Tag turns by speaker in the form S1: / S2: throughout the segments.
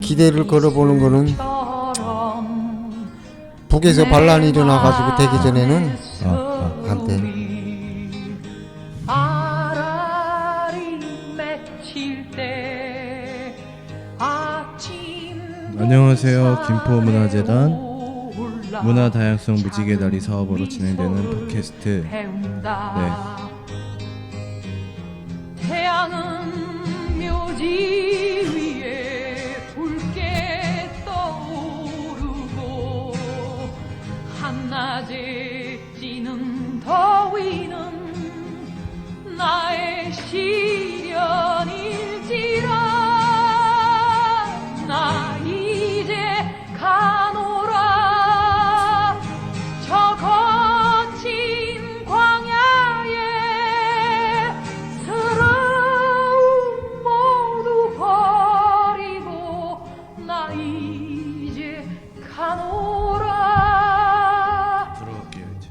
S1: 기대를 걸어보는 거는 북에서 반란이 일어나가지고 되기 전에는 한때
S2: 안녕하세요. 김포문화재단 문화다양성 무지개다리 사업으로 진행되는 팟캐스트.
S3: 태양은 묘지 위에 붉게 떠오르고 한낮에 찌는 더위는 나의 시련일지라 나 이제 가노라 저 거친 광야에 서러움 모두 버리고 나 이제 가노라.
S2: 들어갈게요 이제.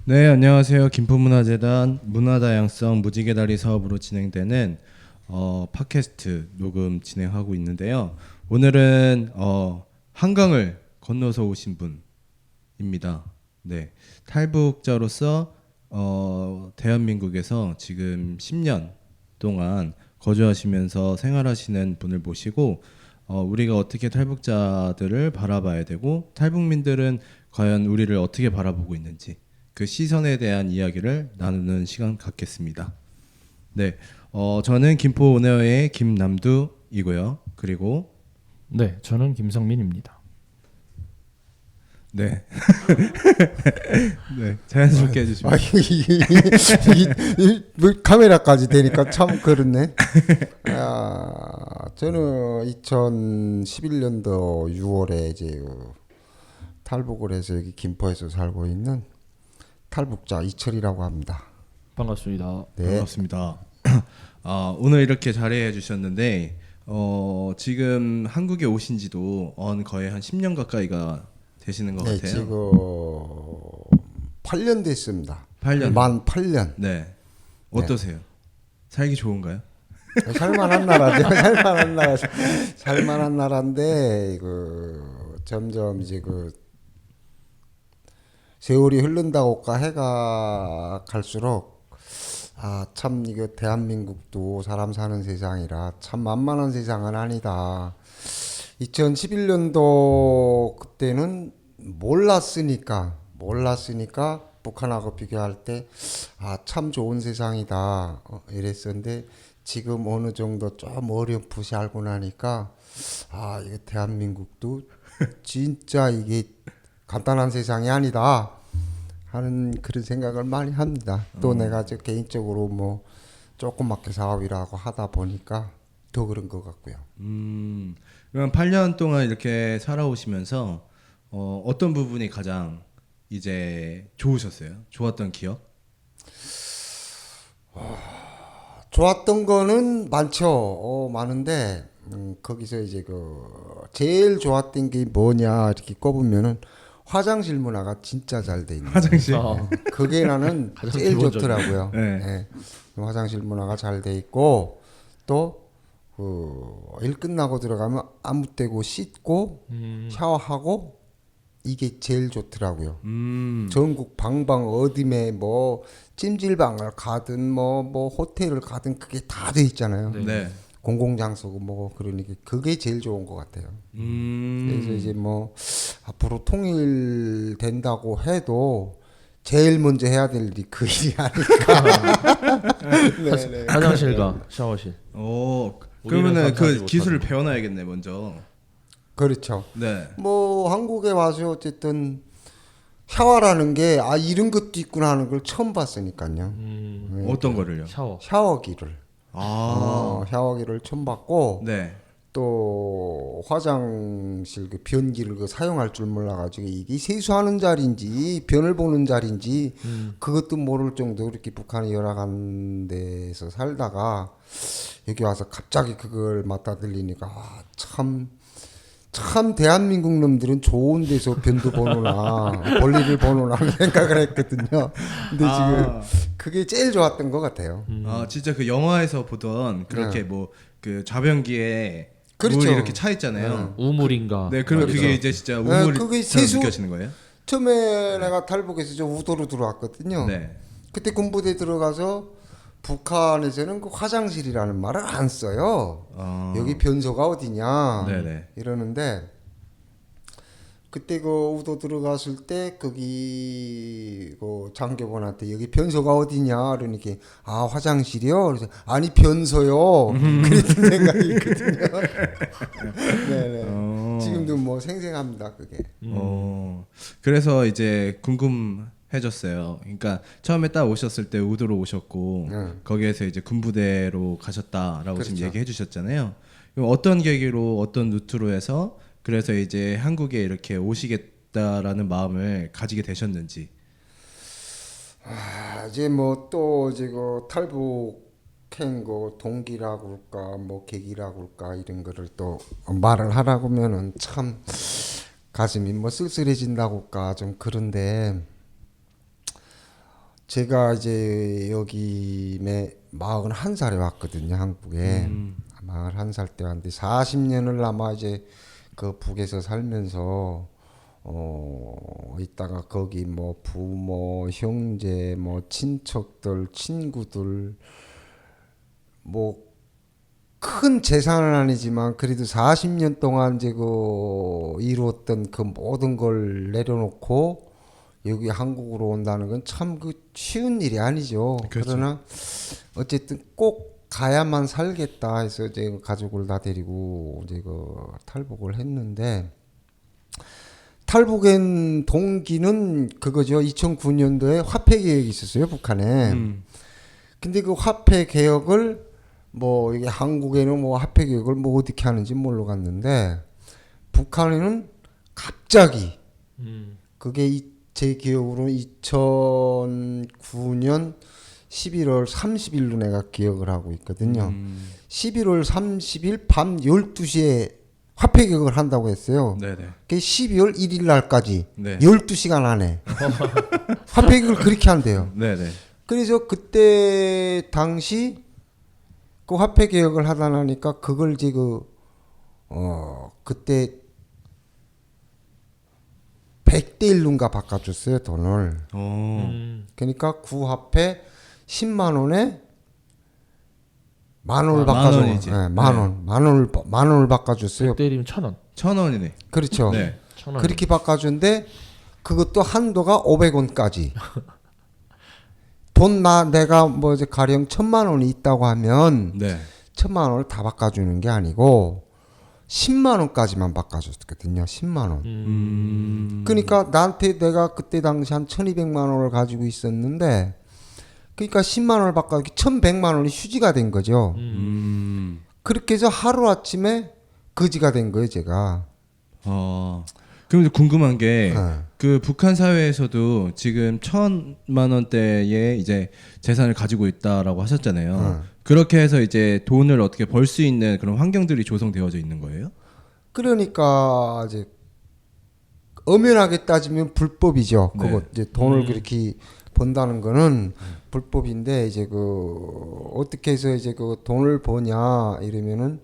S2: 네, 안녕하세요. 김포문화재단 문화다양성 무지개다리 사업으로 진행되는 팟캐스트 녹음 진행하고 있는데요. 오늘은 한강을 건너서 오신 분입니다. 네, 탈북자로서 대한민국에서 지금 10년 동안 거주하시면서 생활하시는 분을 모시고 우리가 어떻게 탈북자들을 바라봐야 되고 탈북민들은 과연 우리를 어떻게 바라보고 있는지 그 시선에 대한 이야기를 나누는 시간 갖겠습니다. 네, 저는 김포 온에어의 김남두이고요. 그리고
S4: 네, 저는 김성민입니다.
S2: 네, 네 자연스럽게 해주시면.
S1: 뭐 카메라까지 되니까 참 그렇네. 저는 2011년도 6월에 이제 탈북을 해서 여기 김포에서 살고 있는 탈북자 이철이라고 합니다.
S4: 반갑습니다.
S1: 네.
S2: 반갑습니다. 오늘 이렇게 자리해 주셨는데 지금 한국에 오신 지도 거의 한 10년 가까이가 되시는 것
S1: 네,
S2: 같아요.
S1: 지금 8년 됐습니다.
S2: 8년.
S1: 만 8년.
S2: 네. 어떠세요? 살기 좋은가요?
S1: 살만한 나라죠. 살만한 나라인데 점점 이제 세월이 흐른다고까 해가 갈수록 참 이거 대한민국도 사람 사는 세상이라 참 만만한 세상은 아니다. 2011년도 그때는 몰랐으니까 북한하고 비교할 때 참 좋은 세상이다 이랬었는데 지금 어느 정도 좀 어렴풋이 알고 나니까 이거 대한민국도 진짜 이게 간단한 세상이 아니다 하는 그런 생각을 많이 합니다. 또 내가 저 개인적으로 뭐 조그맣게 사업이라고 하다 보니까 더 그런 것 같고요.
S2: 그럼 8년 동안 이렇게 살아오시면서 어떤 부분이 가장 이제 좋으셨어요? 좋았던 기억?
S1: 좋았던 거는 많죠. 많은데 거기서 이제 제일 좋았던 게 뭐냐 이렇게 꼽으면은 화장실 문화가 진짜 잘 돼 있는.
S2: 화장실.
S1: 그게 나는
S4: 가장
S1: 제일
S4: 기본적인.
S1: 좋더라고요.
S2: 네.
S1: 네. 화장실 문화가 잘 돼 있고 또 일 끝나고 들어가면 아무 때고 씻고 샤워하고 이게 제일 좋더라고요. 전국 방방 어디에 뭐 찜질방을 가든 뭐 호텔을 가든 그게 다 돼 있잖아요.
S2: 네.
S1: 공공장소고 뭐 그러니까 그게 제일 좋은 것 같아요. 그래서 이제 뭐 앞으로 통일된다고 해도 제일 먼저 해야 될 일이 그 일이 아닐까. 네.
S4: 화장실과 샤워실.
S2: 그러면은 그
S4: 상상하지
S2: 기술을
S4: 못하는.
S2: 배워놔야겠네 먼저.
S1: 그렇죠.
S2: 네.
S1: 뭐 한국에 와서 어쨌든 샤워라는 게 이런 것도 있구나 하는 걸 처음 봤으니까요.
S2: 어떤 거를요?
S4: 샤워.
S1: 샤워기를. 샤워기를 처음 봤고
S2: 네.
S1: 또 화장실 그 변기를 사용할 줄 몰라가지고 이게 세수하는 자리인지 변을 보는 자리인지 그것도 모를 정도로 이렇게 북한에 열악한 데서 살다가 여기 와서 갑자기 그걸 맞다 들리니까 참 참 대한민국 놈들은 좋은 데서 변도 보노나 볼일을 보노나 생각을 했거든요. 근데 지금 그게 제일 좋았던 것 같아요.
S2: 아 진짜 그 영화에서 보던 그렇게 뭐 그 좌변기에
S1: 그렇죠.
S2: 물이 이렇게 차 있잖아요.
S4: 우물인가.
S2: 네, 그리고
S1: 그렇죠.
S2: 그게 이제 진짜 우물처럼
S1: 그게 세수-
S2: 느껴지는 거예요?
S1: 처음에 내가 탈북해서 저 우도로 들어왔거든요.
S2: 네.
S1: 그때 군부대 들어가서 북한에서는 그 화장실이라는 말을 안 써요. 여기 변소가 어디냐
S2: 네네.
S1: 이러는데 그때 그 우도 들어갔을 때 거기 그 장교관한테 여기 변소가 어디냐 그러니까 아 화장실이요. 그래서 아니 변소요. 그랬던 생각이 있거든요. 네네. 지금도 뭐 생생합니다 그게.
S2: 그래서 이제 궁금해졌어요. 그러니까 처음에 딱 오셨을 때 우도로 오셨고 거기에서 이제 군부대로 가셨다라고 지금
S1: 그렇죠.
S2: 얘기해 주셨잖아요. 그럼 어떤 계기로 어떤 루트로 해서 그래서 이제 한국에 이렇게 오시겠다라는 마음을 가지게 되셨는지.
S1: 아, 이제 뭐 또 이제 그 탈북한 거 동기라고 할까 뭐 계기라고 할까 이런 거를 또 말을 하라고 하면은 참 가슴이 뭐 쓸쓸해진다고 할까 좀 그런데 제가 이제 여기 41살에 왔거든요 한국에. 41살 때 왔는데 40년을 아마 이제 그 북에서 살면서 있다가 거기 뭐 부모, 형제, 뭐 친척들, 친구들 뭐 큰 재산은 아니지만 그래도 40년 동안 이제 그 이루었던 그 모든 걸 내려놓고 여기 한국으로 온다는 건 참 그 쉬운 일이 아니죠.
S2: 그렇죠.
S1: 그러나 어쨌든 꼭 가야만 살겠다 해서 이제 가족을 다 데리고 이제 그 탈북을 했는데 탈북한 동기는 그거죠. 2009년도에 화폐 개혁이 있었어요 북한에. 근데 그 화폐 개혁을 뭐 이게 한국에는 뭐 화폐 개혁을 뭐 어떻게 하는지 몰라갔는데 북한에는 갑자기 그게 제 기억으로는 2009년 11월 30일로 내가 기억을 하고 있거든요. 11월 30일 밤 12시에 화폐 개혁을 한다고 했어요.
S2: 네네.
S1: 그게 12월 1일 날까지
S2: 네.
S1: 12시간 안에 화폐 개혁을 그렇게 한대요.
S2: 네네.
S1: 그래서 그때 당시 그 화폐 개혁을 하다 나니까 그걸 이제 그때 100대 1룬가 바꿔줬어요 돈을. 그러니까 구화폐 10만 원에 만 원을
S2: 만
S1: 바꿔줘.
S2: 원이지.
S1: 네, 만 원을 바꿔줬어요.
S4: 때리면 1,000원.
S2: 1,000원이네.
S1: 그렇죠.
S2: 네.
S4: 1,000원.
S1: 그렇게 바꿔준데 그것도 한도가 500원까지. 내가 뭐 이제 가령 1,000만 원이 있다고 하면
S2: 네.
S1: 1,000만 원을 다 바꿔주는 게 아니고 10만 원까지만 바꿔줬거든요. 10만 원. 그러니까 나한테 내가 그때 당시 한 1,200만 원을 가지고 있었는데 그러니까 10만 원을 바꿔 1,100만 원이 휴지가 된 거죠. 그렇게 해서 하루 아침에 거지가 된 거예요, 제가.
S2: 그럼 이제 궁금한 게
S1: 네.
S2: 그 북한 사회에서도 지금 1,000만 원대의 이제 재산을 가지고 있다라고 하셨잖아요. 그렇게 해서 이제 돈을 어떻게 벌 수 있는 그런 환경들이 조성되어져 있는 거예요?
S1: 그러니까 이제 엄연하게 따지면 불법이죠.
S2: 네.
S1: 그거 이제 돈을 그렇게 번다는 거는 불법인데 이제 그 어떻게 해서 이제 그 돈을 버냐 이러면은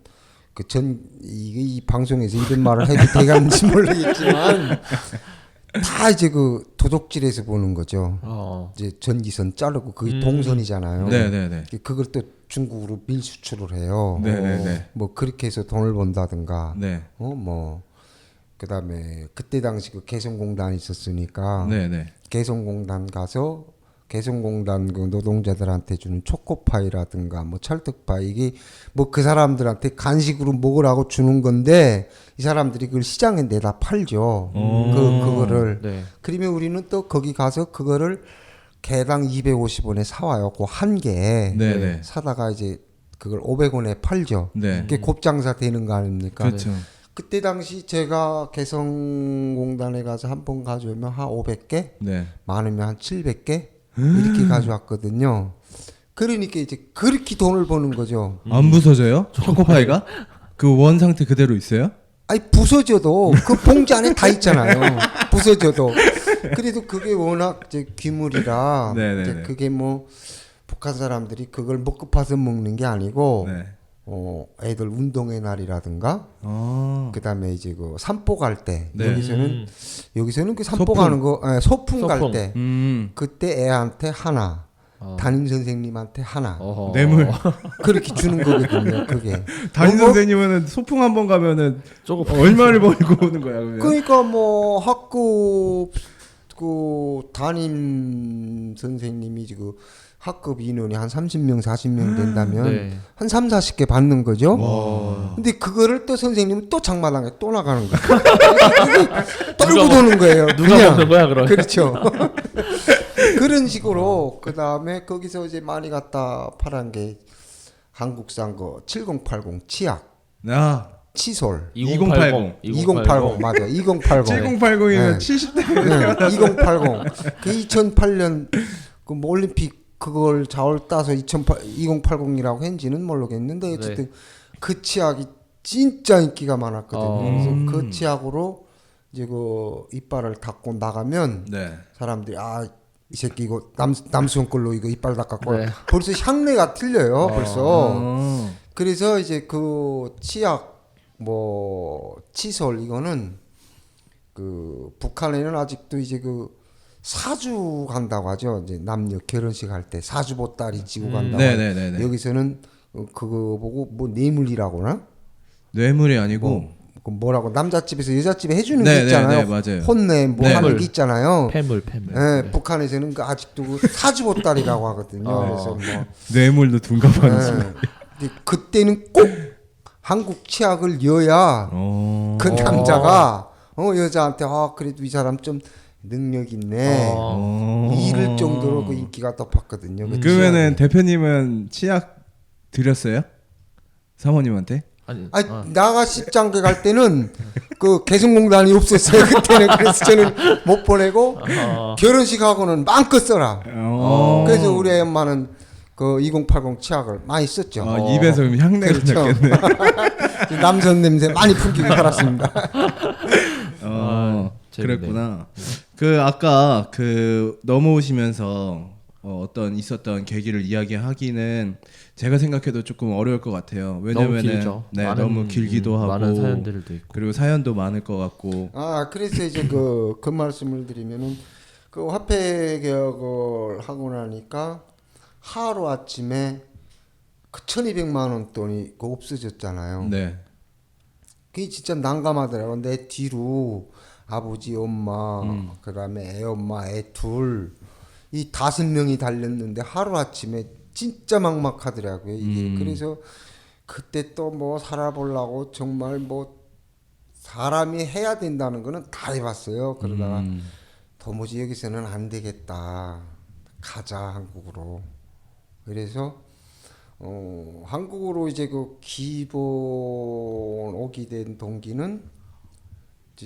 S1: 이 방송에서 이런 말을 해도 되겠는지 모르겠지만 다 이제 그 도둑질해서 보는 거죠. 이제 전기선 자르고 그게 동선이잖아요.
S2: 네네네.
S1: 그걸 또 중국으로 밀수출을 해요.
S2: 네네네.
S1: 뭐 그렇게 해서 돈을 번다든가.
S2: 네.
S1: 뭐 그다음에 그때 당시 그 개성공단이 있었으니까
S2: 네네.
S1: 개성공단 가서 개성공단 그 노동자들한테 주는 초코파이라든가 뭐 찰떡파이 이게 뭐 그 사람들한테 간식으로 먹으라고 주는 건데 이 사람들이 그걸 시장에 내다 팔죠. 그거를.
S4: 네.
S1: 그러면 우리는 또 거기 가서 그거를 개당 250원에 사와요. 그 한 개.
S2: 네네.
S1: 사다가 이제 그걸 500원에 팔죠.
S2: 네.
S1: 그게 곱장사 되는 거 아닙니까?
S2: 그렇죠.
S1: 그때 당시 제가 개성공단에 가서 한 번 가져오면 한 500개,
S2: 네.
S1: 많으면 한 700개 이렇게 가져왔거든요. 그러니까 이제 그렇게 돈을 버는 거죠.
S2: 안 부서져요? 초코파이가? 그 원 상태 그대로 있어요?
S1: 아니 부서져도 그 봉지 안에 다 있잖아요. 부서져도. 그래도 그게 워낙 이제 귀물이라
S2: 네네네.
S1: 이제 그게 뭐 북한 사람들이 그걸 먹고 파서 먹는 게 아니고
S2: 네.
S1: 애들 운동의 날이라든가 그다음에 이제 그 산보 갈 때
S2: 네.
S1: 여기서는 그 산보
S2: 소풍.
S1: 가는 거 소풍 갈
S4: 소풍.
S1: 때 그때 애한테 하나 담임 선생님한테 하나
S4: 어허.
S2: 뇌물.
S1: 그렇게 주는 거거든요. 그게
S2: 담임
S1: 뭐,
S2: 선생님은 소풍 한 번 가면은
S4: 조금
S2: 얼마를 벌고 오는 거야 그러면?
S1: 그러니까 뭐 학급 그 담임 선생님이 지금 학급 인원이 한 30명 40명 된다면
S4: 네.
S1: 한 3, 40개 받는 거죠.
S2: 와.
S1: 근데 그거를 또 선생님은 또 장마당에 또 나가는 거예요. 떨고 도는 거예요.
S4: 누가
S1: 그냥.
S4: 먹는 거야 그럼?
S1: 그렇죠. 그런 식으로 그 다음에 거기서 이제 많이 갖다 팔은 게 한국산 거 7080 치약,
S2: 아,
S1: 치솔,
S2: 2080.
S1: 2080 맞아. 2080.
S2: 7080이면
S1: 네.
S2: 70대.
S1: 2080. 그 2008년 그 뭐 올림픽 그걸 자월 따서 2080이라고 했는지는 모르겠는데 어쨌든 그 치약이 진짜 인기가 많았거든요. 그래서 그 치약으로 이제 그 이빨을 닦고 나가면
S2: 네.
S1: 사람들이 이 새끼 이거 남수형 걸로 이거 이빨 닦았고
S4: 네.
S1: 벌써 향내가 틀려요. 벌써.
S2: 어.
S1: 그래서 이제 그 치약 뭐 치솔 이거는 그 북한에는 아직도 이제 그 사주 간다고 하죠. 이제 남녀 결혼식 할 때 사주 보따리 지고 간다고.
S2: 네네네네.
S1: 여기서는 그거 보고 뭐 뇌물이라고나?
S2: 뇌물이 아니고
S1: 그 뭐라고 남자집에서 여자집에 해주는
S2: 네,
S1: 게 있잖아요.
S2: 네, 네, 맞아요.
S1: 혼내 뭐
S2: 네.
S1: 하는 게 있잖아요.
S4: 폐물.
S1: 예, 북한에서는 그 아직도 그 사주 보따리라고 하거든요. 그래서 뭐
S2: 뇌물도 둔갑하는
S1: 예.
S2: 순간.
S1: 근데 그때는 꼭 한국 치약을 여야 그 남자가 여자한테 그래도 이 사람 좀 능력 있네 이럴 정도로 그 인기가 높았거든요. 그
S2: 그러면은
S1: 치약이.
S2: 대표님은 치약 드렸어요? 사모님한테?
S4: 아니,
S1: 나가 십장계 갈 때는 그 개성공단이 없었어요. 그때는 그래서 저는 못 보내고 결혼식 하고는 마음껏 써라. 그래서 우리 엄마는 그 2080 치약을 많이 썼죠.
S2: 입에서 그럼 향내가
S1: 그렇죠.
S2: 났겠네.
S1: 남선 냄새 많이 풍기고 살았습니다.
S4: 재밌네.
S2: 그랬구나. 그 아까 그 넘어오시면서 어떤 있었던 계기를 이야기하기는 제가 생각해도 조금 어려울 것 같아요. 왜냐면은
S4: 너무 길죠.
S2: 네,
S4: 많은,
S2: 너무 길기도 하고
S4: 많은 사연들도 있고.
S2: 그리고 사연도 많을 것 같고.
S1: 그래서 이제 그 말씀을 드리면은 그 화폐 개혁을 하고 나니까 하루 아침에 그 1,200만 원 돈이 그 없어졌잖아요.
S2: 네.
S1: 그게 진짜 난감하더라고. 내 뒤로 아버지, 엄마, 그다음에 애 엄마, 애 둘, 이 5명이 달렸는데 하루 아침에 진짜 막막하더라고요. 이게 그래서 그때 또 뭐 살아보려고 정말 뭐 사람이 해야 된다는 거는 다 해봤어요. 그러다가 도무지 여기서는 안 되겠다. 가자 한국으로. 그래서 한국으로 이제 그 기본 오게 된 동기는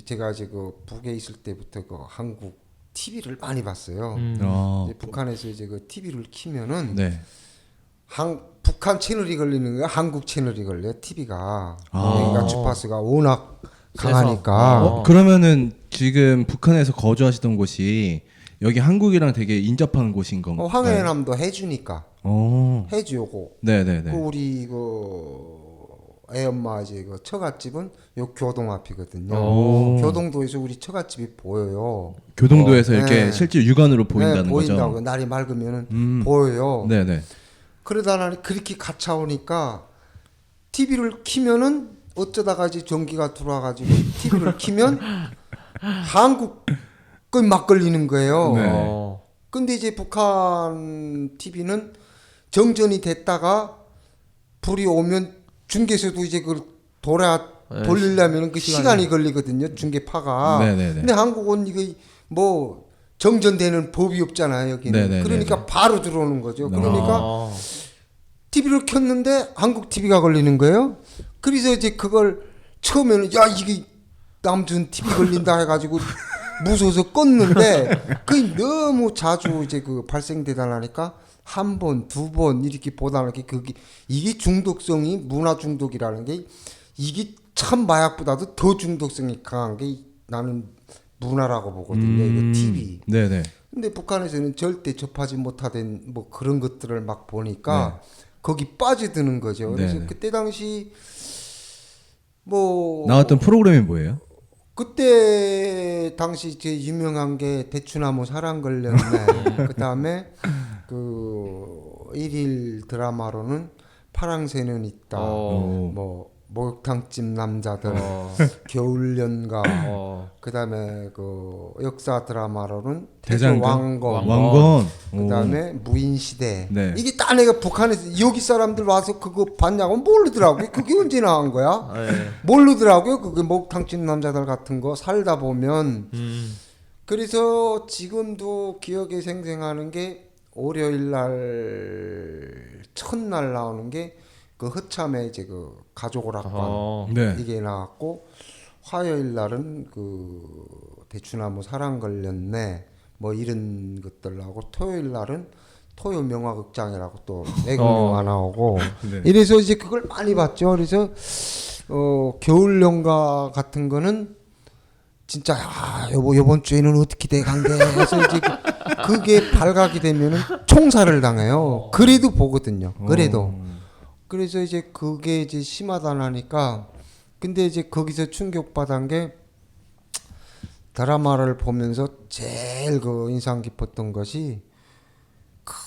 S1: 제가 이제 그 북에 있을 때부터 그 한국 TV를 많이 봤어요. 이제 북한에서 이제 그 TV를 키면은
S2: 네.
S1: 북한 채널이 걸리는 거야. 한국 채널이 걸려. TV가. 그러니까 주파수가 워낙 강하니까.
S2: 그러면은 지금 북한에서 거주하시던 곳이 여기 한국이랑 되게 인접한 곳인 건가요?
S1: 황해남도 해주니까 해주고.
S2: 네네네.
S1: 그 우리 그 애엄마 이제 그 처갓집은 요 교동 앞이거든요. 교동도에서 우리 처갓집이 보여요.
S2: 교동도에서 이렇게
S1: 네.
S2: 실제 육안으로 보인다는
S1: 네, 보인다고.
S2: 거죠.
S1: 날이 맑으면은 보여요.
S2: 네네.
S1: 그러다 나니 그렇게 갇혀오니까 TV를 키면은 어쩌다가 이제 전기가 들어와가지고 TV를 키면 한국 걸 막 걸리는 거예요.
S2: 네.
S1: 근데 이제 북한 TV는 정전이 됐다가 불이 오면 중계에서도 이제 그걸 돌리려면 그 시간이 걸리거든요. 중계파가.
S2: 네네네.
S1: 근데 한국은 이거 뭐 정전되는 법이 없잖아요. 여기는.
S2: 네네네네.
S1: 그러니까 바로 들어오는 거죠. 그러니까 TV를 켰는데 한국 TV가 걸리는 거예요. 그래서 이제 그걸 처음에는 야 이게 남준 TV 걸린다 해가지고 무서워서 껐는데 그게 너무 자주 이제 그 발생되다 나니까 한 번, 두 번 이렇게 보다 보니까 그게 이게 중독성이 문화 중독이라는 게 이게 참 마약보다도 더 중독성이 강한 게 나는 문화라고 보거든요. 이거 TV.
S2: 네네.
S1: 근데 북한에서는 절대 접하지 못하던 뭐 그런 것들을 막 보니까 거기 빠져드는 거죠. 그래서
S2: 네네.
S1: 그때 당시 뭐
S2: 나왔던 프로그램이 뭐예요?
S1: 그때 당시 제일 유명한 게 대추나무 사랑 걸렸네. 그다음에 그 일일 드라마로는 파랑새는 있다. 뭐 목욕탕집 남자들, 겨울연가. 그다음에 그 역사 드라마로는
S2: 대장금?
S1: 왕건.
S2: 왕건.
S1: 그다음에 무인시대.
S2: 네.
S1: 이게 딱 내가 북한에서 여기 사람들 와서 그거 봤냐고 모르더라고요. 그게 언제 나온 거야? 모르더라고요. 그게 목탕집 남자들 같은 거 살다 보면. 그래서 지금도 기억에 생생하는 게 월요일 날 첫날 나오는 게 그 허참의 이제 그 가족 오락관
S2: 네.
S1: 이게 나왔고 화요일 날은 그 대추나무 사랑 걸렸네 뭐 이런 것들 나오고 토요일 날은 토요 명화극장이라고 또 애국영화 나오고
S2: 네.
S1: 이래서 이제 그걸 많이 봤죠. 그래서 겨울 연가 같은 거는 진짜 여보 이번 주에는 어떻게 돼 간대 해서 이제 그게 발각이 되면은 총살을 당해요. 그래도 보거든요. 그래도 그래서 이제 그게 이제 심하다 나니까 근데 이제 거기서 충격받은 게 드라마를 보면서 제일 그 인상 깊었던 것이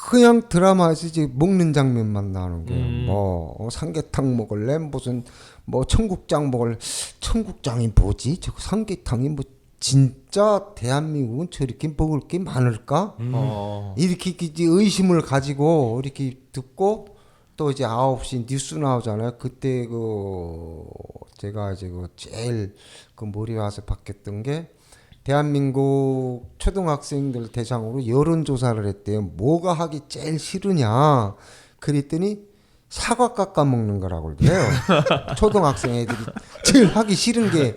S1: 그냥 드라마에서 이제 먹는 장면만 나오는 거예요. 뭐 삼계탕 먹을래? 무슨 뭐 청국장 먹을래? 청국장이 뭐지? 저 삼계탕이 뭐 진짜 대한민국은 저렇게 먹을 게 많을까? 이렇게 이제 의심을 가지고 이렇게 듣고 또 이제 9시 뉴스 나오잖아요. 그때 그 제가 이제 그 제일 그 머리 와서 바뀌었던 게 대한민국 초등학생들 대상으로 여론조사를 했대요. 뭐가 하기 제일 싫으냐? 그랬더니 사과 깎아 먹는 거라고 그래요. 초등학생 애들이 제일 하기 싫은 게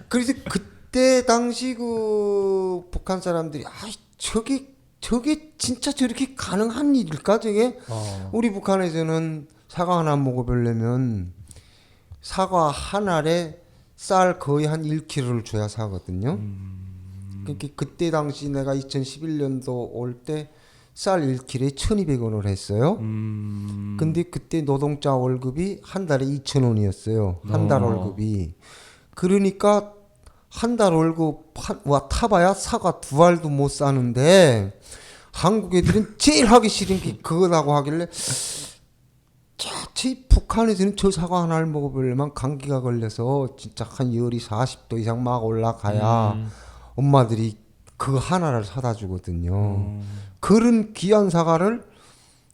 S1: 그래서 그때 당시 그 북한 사람들이 저게 진짜 저렇게 가능한 일일까 저게? 우리 북한에서는 사과 하나 먹어보려면 사과 한 알에 쌀 거의 한 1kg를 줘야 사거든요. 그러니까 그때 당시 내가 2011년도 올 때 쌀 1kg에 1,200원을 했어요. 근데 그때 노동자 월급이 한 달에 2,000원이었어요. 한 달 월급이. 그러니까 한 달 월급 타봐야 사과 2알도 못 사는데 한국 애들은 제일 하기 싫은 게 그거라고 하길래 저 북한에서는 저 사과 하나를 먹어보려면 감기가 걸려서 진짜 한 열이 40도 이상 막 올라가야 엄마들이 그거 하나를 사다 주거든요. 그런 귀한 사과를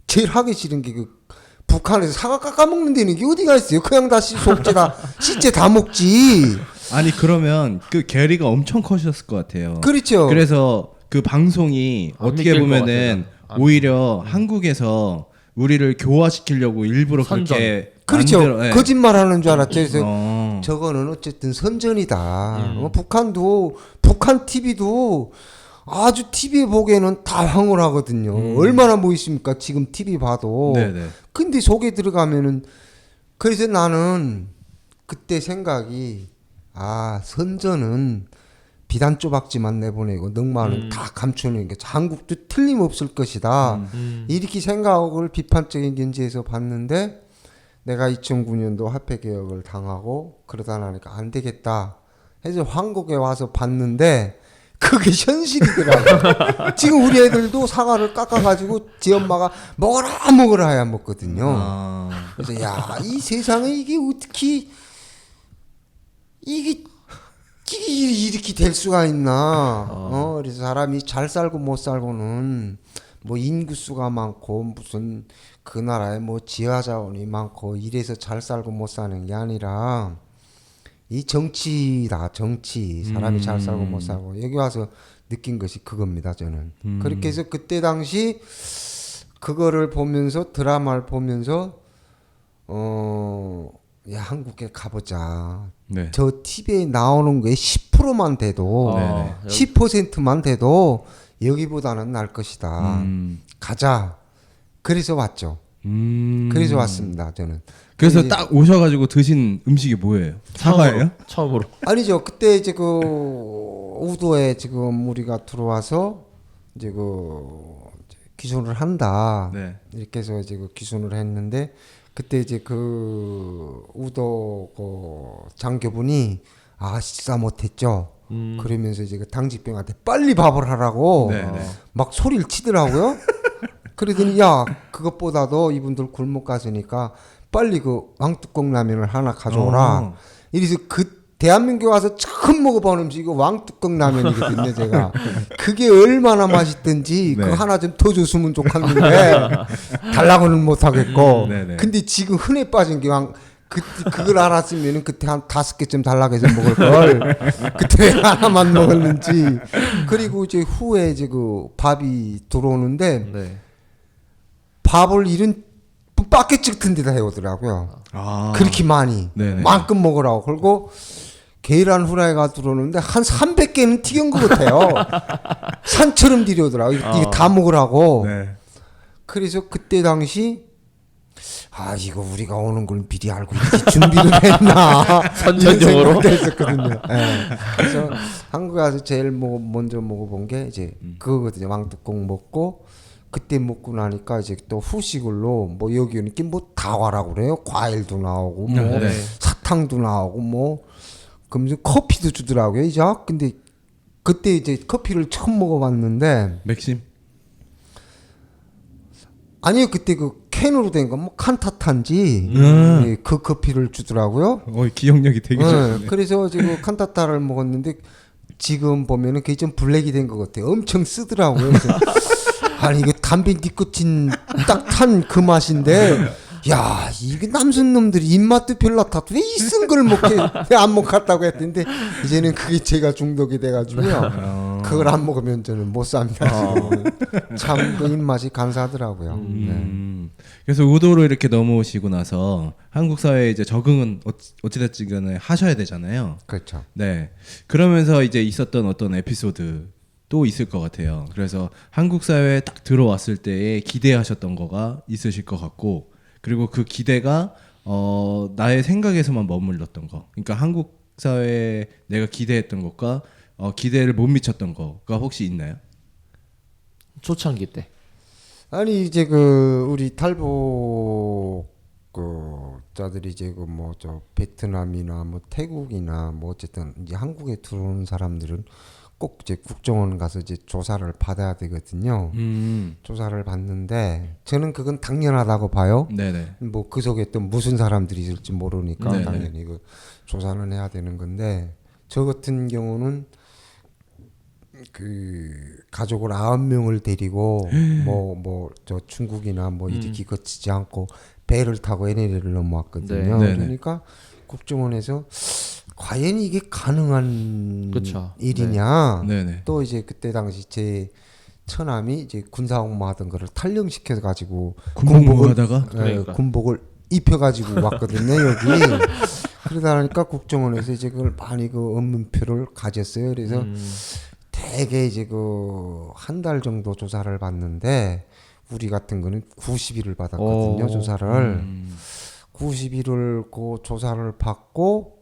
S1: 제일 하기 싫은 게 그 북한에서 사과 깎아 먹는 데는 게 어디가 있어요? 그냥 다 속재다 씨째 다 먹지.
S2: 아니 그러면 그 괴리가 엄청 커졌을 것 같아요.
S1: 그렇죠.
S2: 그래서 그 방송이
S4: 안
S2: 어떻게
S4: 믿길 것
S2: 보면은
S4: 같아요.
S2: 오히려 한국에서 우리를 교화시키려고 일부러
S4: 선전.
S2: 그렇게
S1: 그렇죠.
S2: 만들어- 예.
S1: 거짓말하는 줄 알았죠. 그래서
S2: 어.
S1: 저거는 어쨌든 선전이다. 북한도 북한 TV도 아주 TV 보기에는 다 황홀하거든요. 얼마나 멋있습니까? 지금 TV 봐도.
S2: 네네.
S1: 근데 속에 들어가면은 그래서 나는 그때 생각이 선전은 비단 조박지만 내보내고 넉마는 다 감추는 게 한국도 틀림없을 것이다. 이렇게 생각을 비판적인 견지에서 봤는데 내가 2009년도 화폐개혁을 당하고 그러다 나니까 안 되겠다 해서 한국에 와서 봤는데 그게 현실이더라고. 지금 우리 애들도 사과를 깎아가지고 지 엄마가 먹어라 해야 먹거든요. 그래서 야, 이 세상에 이게 어떻게 이게 이렇게 될 수가 있나? 그래서 사람이 잘 살고 못 살고는 뭐 인구수가 많고 무슨 그 나라에 뭐 지하자원이 많고 이래서 잘 살고 못 사는 게 아니라 이 정치다. 정치. 사람이 잘 살고 못 살고 여기 와서 느낀 것이 그겁니다. 저는 그렇게 해서 그때 당시 그거를 보면서 드라마를 보면서 야, 한국에 가보자.
S2: 네.
S1: 저 TV에 나오는 거에 10%만 돼도
S2: 네네.
S1: 10%만 돼도 여기보다는 날 것이다. 가자. 그래서 왔죠. 그래서 왔습니다. 저는.
S2: 그래서
S1: 이제-
S2: 딱 오셔가지고 드신 음식이 뭐예요? 사과예요?
S4: 처음으로.
S1: 아니죠. 그때 이제 그 우도에 지금 우리가 들어와서 이제 이제 귀순을 한다.
S2: 네.
S1: 이렇게 해서 이제 귀순을 했는데 그때 이제 우도 장교분이 식사 못했죠. 그러면서 이제 당직병한테 빨리 밥을 하라고
S2: 네, 네.
S1: 막 소리를 치더라고요. 그러더니 야 그것보다도 이분들 굶어 갔으니까 빨리 왕뚜껑 라면을 하나 가져오라. 이래서 대한민국에 와서 처음 먹어본 음식이 왕뚜껑 라면이거든요. 제가 그게 얼마나 맛있든지
S2: 네.
S1: 그거 하나 좀 더 줬으면 좋겠는데 달라고는 못 하겠고.
S2: 네, 네.
S1: 근데 지금 흔해 빠진 게 그걸 알았으면은 그때 한 5개쯤 달라고 해서 먹을 걸 그때 왜 하나만 먹었는지. 그리고 이제 후에 이제 밥이 들어오는데
S4: 네.
S1: 밥을 이런 바켓 같은 데다 해오더라고요. 그렇게 많이
S2: 네네.
S1: 만큼 먹으라고. 그리고 계란 후라이가 들어오는데 한 300개는 튀긴 것 같아요. 산처럼 들여오더라고요. 이게 다 먹으라고.
S2: 네.
S1: 그래서 그때 당시 이거 우리가 오는 걸 미리 알고 이렇게 준비를 했나
S4: 선전용으로?
S1: 했었거든요. 네. 그래서 한국에 와서 제일 먼저 먹어본 게 이제 그거거든요. 왕뚜껑 먹고 그때 먹고 나니까 이제 또 후식으로 뭐 여기 오니까 뭐 다과라고 그래요. 과일도 나오고 뭐
S2: 네.
S1: 사탕도 나오고 뭐 그러면서 커피도 주더라고요. 이제 근데 그때 이제 커피를 처음 먹어봤는데
S2: 맥심?
S1: 아니요 그때 캔으로 된 거 뭐 칸타타인지 예, 그 커피를 주더라고요.
S2: 기억력이 되게 좋네.
S1: 그래서 지금 칸타타를 먹었는데 지금 보면은 그게 좀 블랙이 된 것 같아요. 엄청 쓰더라고요. 그래서 아니 이게 담배 니코틴 딱 탄 그 맛인데 야 이게 남순 놈들이 입맛도 별로 탓 왜 이 쓴 걸 먹게 왜 안 먹었다고 했는데 이제는 그게 제가 중독이 돼가지고요. 그걸 안 먹으면 저는 못 삽니다. 참 그 입맛이 간사하더라고요. 네.
S2: 그래서 우도로 이렇게 넘어오시고 나서 한국 사회에 이제 적응은 어찌됐든 간에 하셔야 되잖아요.
S1: 그렇죠.
S2: 네. 그러면서 이제 있었던 어떤 에피소드 또 있을 것 같아요. 그래서 한국 사회에 딱 들어왔을 때에 기대하셨던 거가 있으실 것 같고, 그리고 그 기대가 나의 생각에서만 머물렀던 거. 그러니까 한국 사회에 내가 기대했던 것과 기대를 못 미쳤던 거가 혹시 있나요?
S4: 초창기 때.
S1: 아니 이제 우리 탈북 자들이 이제 베트남이나 뭐 태국이나 뭐 어쨌든 이제 한국에 들어오는 사람들은 꼭 이제 국정원 가서 이제 조사를 받아야 되거든요. 조사를 받는데 저는 그건 당연하다고 봐요.
S2: 네네.
S1: 뭐 그 속에 또 무슨 사람들이 있을지 모르니까
S2: 네네.
S1: 당연히 그 조사는 해야 되는 건데 저 같은 경우는 가족을 9명을 데리고 저 중국이나 뭐 이렇게 거치지 않고 배를 타고 NLL을 넘어왔거든요.
S4: 네.
S1: 그러니까 국정원에서 과연 이게 가능한
S4: 그쵸.
S1: 일이냐.
S2: 네네.
S1: 또 이제 그때 당시 제 처남이 이제 군사복무 하던 거를 탈령시켜 가지고
S2: 군복무하다가
S4: 그러니까.
S1: 군복을 입혀 가지고 왔거든요 여기. 그러다 보니까 국정원에서 이제 그걸 많이 업무표를 가졌어요. 그래서 대개 이제 한 달 정도 조사를 받는데 우리 같은 거는 90일을 받았거든요 조사를. 90일을 그 조사를 받고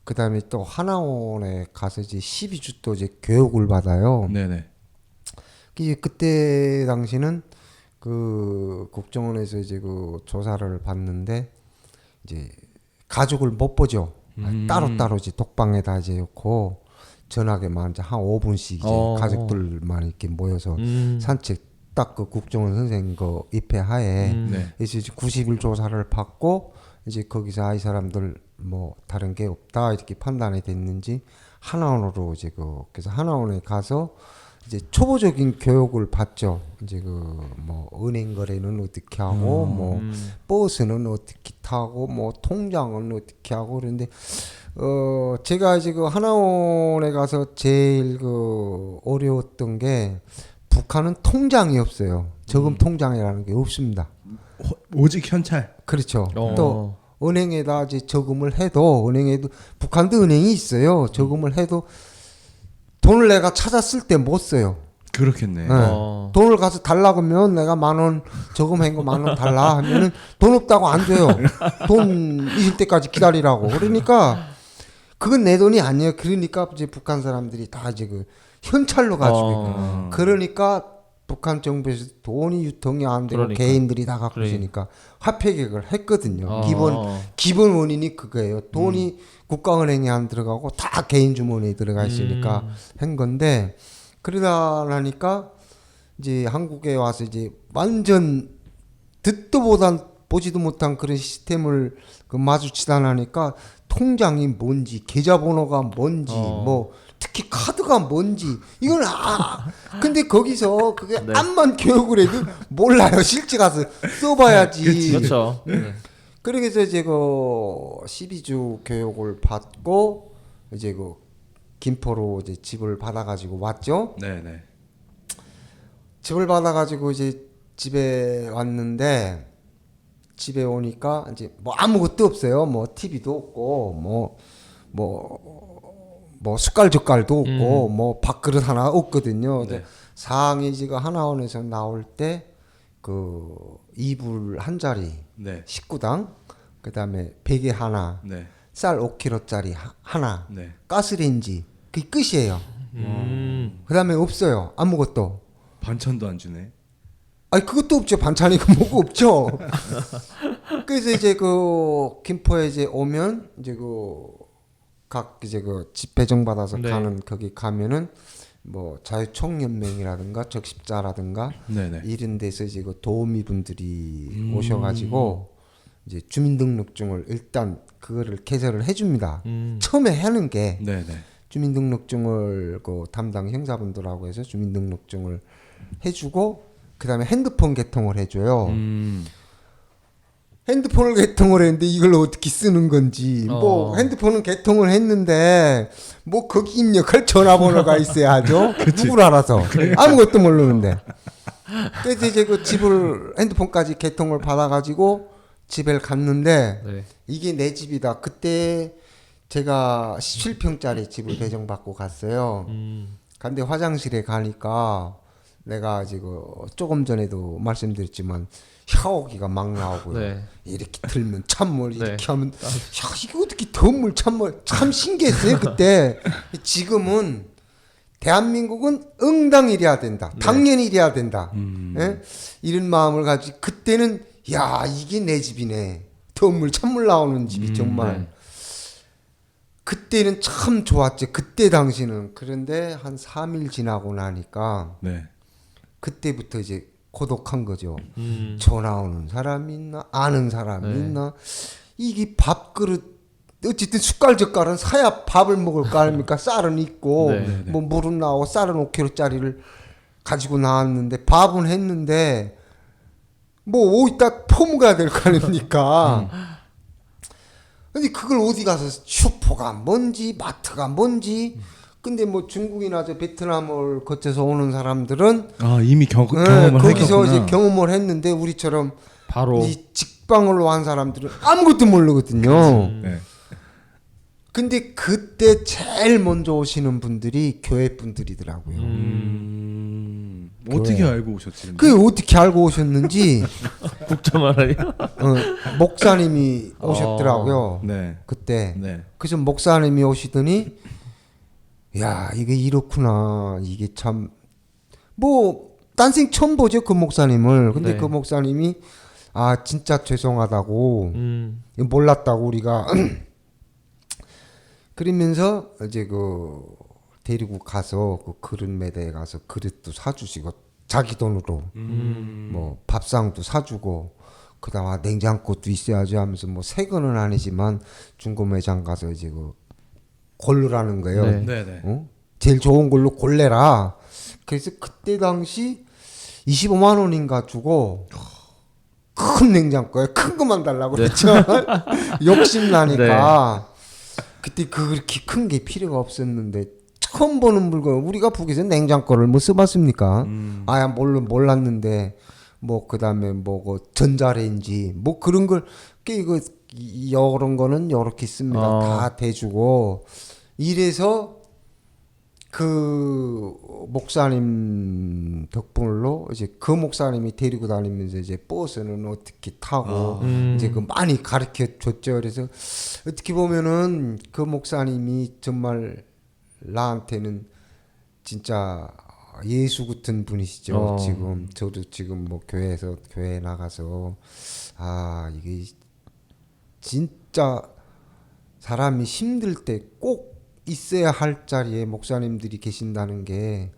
S1: 그 다음에 또 하나원에 가서 이제 12주 또 이제 교육을 받아요.
S2: 네네.
S1: 이제 그때 당시는 국정원에서 이제 조사를 받는데 이제 가족을 못 보죠. 따로따로 이제 독방에다 이제 놓고 전화기만 이제 한 5분씩 이제 가족들만 이렇게 모여서 산책 딱 국정원 선생님 입회하에 그래서 이제 90일 조사를 받고 이제 거기서 이 사람들 뭐 다른 게 없다 이렇게 판단이 됐는지 하나원으로 이제 그래서 하나원에 가서 이제 초보적인 교육을 받죠. 이제 뭐 은행 거래는 어떻게 하고 뭐 버스는 어떻게 타고 뭐 통장은 어떻게 하고 그런데 제가 이제 하나원에 가서 제일 어려웠던 게 북한은 통장이 없어요. 저금 통장이라는 게 없습니다.
S2: 오직 현찰.
S1: 그렇죠. 또 은행에다 이제 저금을 해도 은행에도 북한도 은행이 있어요. 저금을 해도 돈을 내가 찾았을 때 못 써요.
S2: 그렇겠네.
S1: 네. 돈을 가서 달라고 하면 내가 10,000원 저금한 거 10,000원 달라 하면은 돈 없다고 안 줘요. 돈 있을 때까지 기다리라고. 그러니까 그건 내 돈이 아니에요. 그러니까 이제 북한 사람들이 다 이제 그 현찰로 가지고 있고. 그러니까 북한 정부에서 돈이 유통이 안 되고
S4: 그러니까.
S1: 개인들이 다 갖고 있으니까 화폐 개혁을 했거든요. 기본 원인이 그거예요. 돈이 국가은행에 안 들어가고 다 개인 주머니에 들어가 있으니까 한 건데 그러다 나니까 이제 한국에 와서 이제 완전 듣도 보지도 못한 그런 시스템을 그 마주치다 나니까 통장이 뭔지 계좌번호가 뭔지 뭐 특히 카드가 뭔지 이건 근데 거기서 그게
S4: 네.
S1: 암만 교육을 해도 몰라요. 실제 가서 써봐야지.
S4: 그렇죠. 네.
S1: 그래서 이제 그 12주 교육을 받고 이제 그 김포로 이제 집을 받아가지고 왔죠.
S2: 네네.
S1: 집을 받아가지고 이제 집에 왔는데 집에 오니까 이제 뭐 아무것도 없어요. 뭐 TV도 없고 뭐 숟갈 젓갈도 없고 뭐 밥그릇 하나 없거든요.
S2: 네.
S1: 상해지가 하나원에서 나올 때 그 이불 한 자리
S2: 네.
S1: 식구당 그다음에 베개 하나
S2: 네.
S1: 쌀 5kg짜리 하나
S2: 네.
S1: 가스레인지 그게 끝이에요. 그다음에 없어요. 아무것도.
S2: 반찬도 안 주네.
S1: 아니 그것도 없죠. 반찬이 그 뭐가 없죠. 그래서 이제 그 김포에 이제 오면 이제 그 각 이제 그 집 배정 받아서
S4: 네.
S1: 가는 거기 가면은 뭐 자유총연맹이라든가 적십자라든가
S2: 네네.
S1: 이런 데서 이제 그 도우미 분들이 오셔가지고 이제 주민등록증을 일단 그거를 개설을 해줍니다. 처음에 하는 게
S2: 네네.
S1: 주민등록증을 그 담당 형사분들하고 해서 주민등록증을 해주고 그다음에 핸드폰 개통을 해줘요. 핸드폰을 개통을 했는데 이걸 어떻게 쓰는 건지 뭐 핸드폰은 개통을 했는데 뭐 거기 입력할 전화번호가 있어야죠. 누구를 알아서 아무것도 모르는데. 그래서 이제 그 집을 핸드폰까지 개통을 받아가지고 집에 갔는데
S4: 네.
S1: 이게 내 집이다. 그때 제가 17평짜리 집을 배정받고 갔어요. 근데 화장실에 가니까 내가 지금 조금 전에도 말씀드렸지만 샤워기가 막 나오고요.
S4: 네.
S1: 이렇게 들면 찬물 이렇게
S4: 네.
S1: 하면 야 이거 어떻게 더물 찬물 참 신기했어요 그때. 지금은 대한민국은 응당 이래야 된다. 당연히 이래야 된다. 예? 이런 마음을 가지고 그때는 야 이게 내 집이네. 더물 찬물 나오는 집이 정말.
S4: 네.
S1: 그때는 참 좋았죠. 그때 당시는. 그런데 한 3일 지나고 나니까
S2: 네.
S1: 그때부터 이제 고독한 거죠. 전화 오는 사람이 있나 아는 사람이
S4: 네.
S1: 있나 이게 밥그릇 어쨌든 숟갈 젓갈은 사야 밥을 먹을 거 아닙니까? 쌀은 있고
S4: 네.
S1: 뭐 물은 나오고 쌀은 5kg짜리를 가지고 나왔는데 밥은 했는데 뭐 어디다 퍼먹어야 될 거 아닙니까? 근데 그걸 어디 가서 슈퍼가 뭔지 마트가 뭔지 근데 뭐 중국이나 저 베트남을 거쳐서 오는 사람들은
S2: 이미 경험을
S1: 거기서
S2: 했구나.
S1: 이제 경험을 했는데 우리처럼
S4: 바로
S1: 이 직방으로 한 사람들은 아무것도 모르거든요.
S2: 네.
S1: 근데 그때 제일 먼저 오시는 분들이 교회 분들이더라고요.
S2: 어떻게 알고 오셨지? 근데?
S1: 그게 어떻게 알고 오셨는지
S4: 국자말아요.
S1: 목사님이 오셨더라고요.
S2: 네.
S1: 그때.
S2: 네.
S1: 그래서 목사님이 오시더니 야 이게 이렇구나. 이게 참 뭐 딴생 처음 보죠 그 목사님을. 근데
S4: 네.
S1: 그 목사님이 아 진짜 죄송하다고 몰랐다고 우리가 그러면서 이제 그 데리고 가서 그 그릇 매대에 가서 그릇도 사주시고 자기 돈으로 뭐 밥상도 사주고 그다음 냉장고도 있어야지 하면서 뭐 새 거는 아니지만 중고 매장 가서 이제 그 고르라는 거예요.
S4: 네.
S2: 네네.
S1: 어? 제일 좋은 걸로 골래라. 그래서 그때 당시 25만 원인가 주고 큰 냉장고에 큰 것만 달라고 그랬죠. 욕심 나니까. 그때 그렇게 큰 게 필요가 없었는데 처음 보는 물건 우리가 북에서 냉장고를 뭐 써봤습니까? 아야 몰랐는데 뭐 그다음에 뭐 그 전자레인지 뭐 그런 걸 이거 이런 거는 요렇게 씁니다. 다 대주고 이래서 그 목사님 덕분으로 이제 그 목사님이 데리고 다니면서 이제 버스는 어떻게 타고 이제 그 많이 가르쳐 줬죠. 그래서 어떻게 보면은 그 목사님이 정말 나한테는 진짜 예수 같은 분이시죠. 지금 저도 지금 뭐 교회 나가서 아 이게 진짜 사람이 힘들 때 꼭 있어야 할 자리에 목사님들이 계신다는 게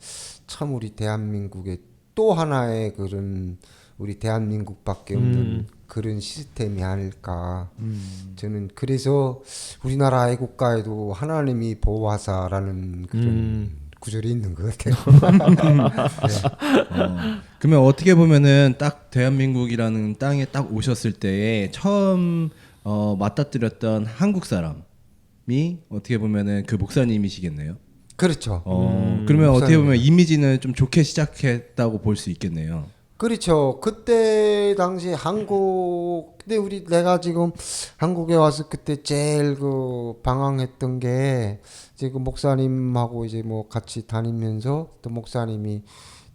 S1: 참 우리 대한민국의 또 하나의 그런 우리 대한민국밖에 없는 그런 시스템이 아닐까. 저는 그래서 우리나라 애국가에도 하나님이 보호하사라는 그런 구절이 있는 것 같아요.
S2: 그러면 어떻게 보면은 딱 대한민국이라는 땅에 딱 오셨을 때에 처음 맞닥뜨렸던 한국 사람이 어떻게 보면은 그 목사님이시겠네요.
S1: 그렇죠.
S2: 그러면 어떻게
S1: 목사님.
S2: 보면 이미지는 좀 좋게 시작했다고 볼 수 있겠네요.
S1: 그렇죠. 그때 당시 근데 내가 지금 한국에 와서 그때 제일 그 방황했던 게 이제 그 목사님하고 이제 뭐 같이 다니면서 또 목사님이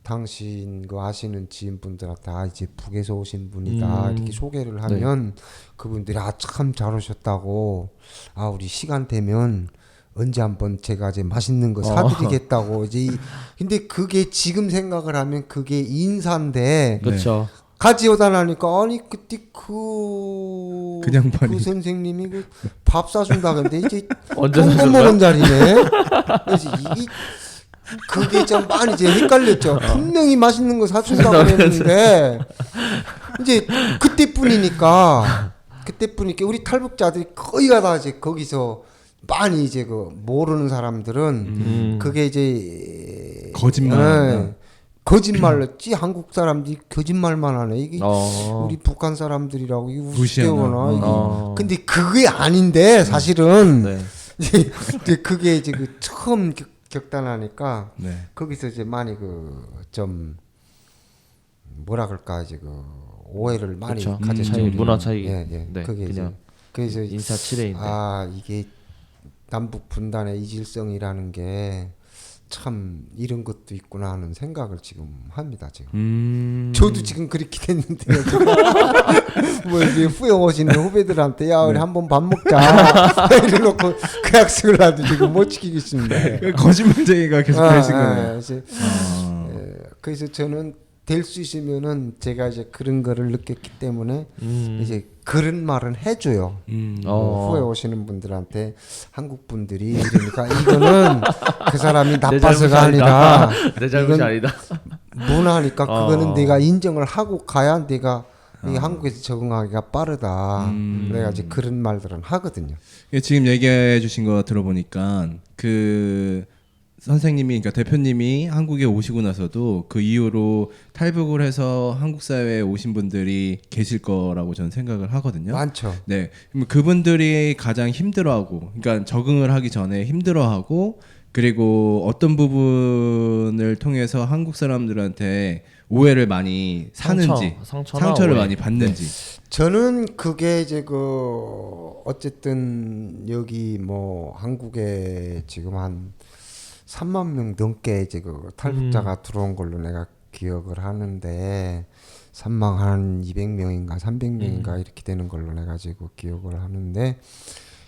S1: 당신 그 아시는 지인분들한테 아 이제 북에서 오신 분이다 이렇게 소개를 하면 그분들이 아 참 잘 오셨다고 아 우리 시간 되면 언제 한번 제가 이제 맛있는 거 사드리겠다고 이제 근데 그게 지금 생각을 하면 그게 인사인데
S4: 그렇죠.
S1: 가지오다 나니까 아니 그때
S2: 그 양반이.
S1: 그 선생님이 그 밥 사준다 근데 이제
S4: 언제
S1: 똥
S4: 사준
S1: 먹은 자리네. 그래서 이게 그게 좀 많이 이제 헷갈렸죠. 분명히 맛있는 거 사준다고 했는데 이제 그때뿐이니까 우리 탈북자들이 거의가 다 이제 거기서 많이 이제 그 모르는 사람들은 그게 이제
S2: 거짓말.
S1: 거짓말로 찌 한국 사람들이 거짓말만 하네 이게
S4: 어.
S1: 우리 북한 사람들이라고 이게
S2: 무시하나.
S1: 우스대거나 이게
S4: 어.
S1: 근데 그게 아닌데 사실은
S4: 네.
S1: 이제 그게 이제 그 처음 격단하니까
S2: 네.
S1: 거기서 이제 많이 그 좀 뭐라 그럴까 이제 그 오해를 많이
S4: 그렇죠.
S1: 가졌죠.
S4: 차이,
S1: 우리는.
S4: 문화 차이.
S1: 예.
S4: 네,
S1: 그게 이제
S4: 그냥
S1: 그래서
S4: 인사 치레인데.
S1: 아 이게 남북 분단의 이질성이라는 게 참 이런 것도 있구나 하는 생각을 지금 합니다 지금. 저도 지금 그렇게 됐는데요. 지금. 뭐 이제 후에 오시는 후배들한테 야 우리 한번 밥 먹자 이래놓고 그 약속을 나도 지금 못 지키고 있습니다.
S2: 거짓말쟁이가 계속 되신 거네요.
S1: 이제 그래서 저는 될 수 있으면은 제가 이제 그런 거를 느꼈기 때문에 이제 그런 말은 해줘요. 후에 오시는 분들한테 한국 분들이 이러니까 이거는 그 사람이
S4: 내
S1: 나빠서가
S4: 잘못이
S1: 아니라
S4: 내 잘못이
S1: 이건
S4: 아니다.
S1: 문화니까 그거는 내가 인정을 하고 가야 내가 이 한국에서 적응하기가 빠르다. 내가 이제 그런 말들은 하거든요.
S2: 지금 얘기해 주신 거 들어보니까 그 선생님이 그러니까 대표님이 한국에 오시고 나서도 그 이후로 탈북을 해서 한국 사회에 오신 분들이 계실 거라고 저는 생각을 하거든요.
S1: 많죠.
S2: 네. 그럼 그분들이 가장 힘들어하고 그러니까 적응을 하기 전에 힘들어하고 그리고 어떤 부분을 통해서 한국 사람들한테 오해를 많이 사는지 상처를
S4: 오해.
S2: 많이 받는지.
S1: 저는 그게 이제 그 어쨌든 여기 뭐 한국에 지금 한 3만 명 넘게 이제 그 탈북자가 들어온 걸로 내가 기억을 하는데 3만 한 200명인가 300명인가 이렇게 되는 걸로 내가 지금 기억을 하는데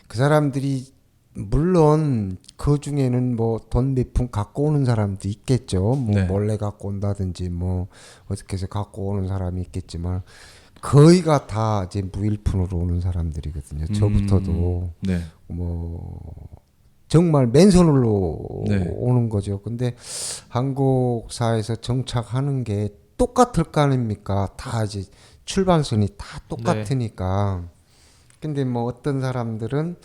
S1: 그 사람들이 물론 그 중에는 뭐 돈 몇 푼 갖고 오는 사람도 있겠죠. 뭐
S2: 네.
S1: 몰래 갖고 온다든지 뭐 어떻게 해서 갖고 오는 사람이 있겠지만 거의가 다 이제 무일푼으로 오는 사람들이거든요. 저부터도
S2: 네.
S1: 뭐 정말 맨손으로
S2: 네.
S1: 오는 거죠. 근데 한국 사회에서 정착하는 게 똑같을 거 아닙니까? 다 이제 출발선이 다 똑같으니까. 근데 뭐 어떤 사람들은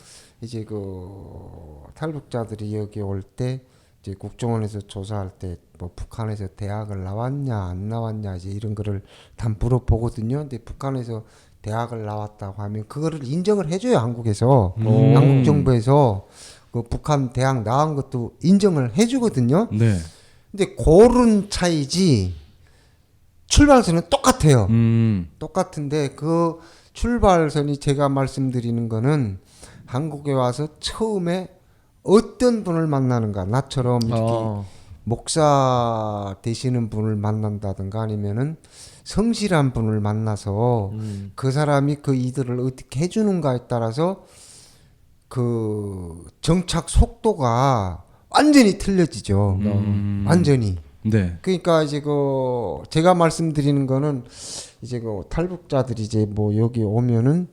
S1: 이제 그 탈북자들이 여기 올 때 이제 국정원에서 조사할 때 뭐 북한에서 대학을 나왔냐 안 나왔냐 이제 이런 거를 다 물어보거든요. 근데 북한에서 대학을 나왔다고 하면 그거를 인정을 해줘요. 한국에서 한국 정부에서 그 북한 대학 나온 것도 인정을 해주거든요.
S2: 네.
S1: 근데 그런 차이지 출발선은 똑같아요. 똑같은데 그 출발선이 제가 말씀드리는 거는 한국에 와서 처음에 어떤 분을 만나는가 나처럼 이렇게
S4: 어.
S1: 목사 되시는 분을 만난다든가 아니면은 성실한 분을 만나서 그 사람이 그 이들을 어떻게 해주는가에 따라서 그 정착 속도가 완전히 틀려지죠. 완전히.
S2: 네.
S1: 그러니까 이제 그 제가 말씀드리는 거는 이제 그 탈북자들이 이제 뭐 여기 오면은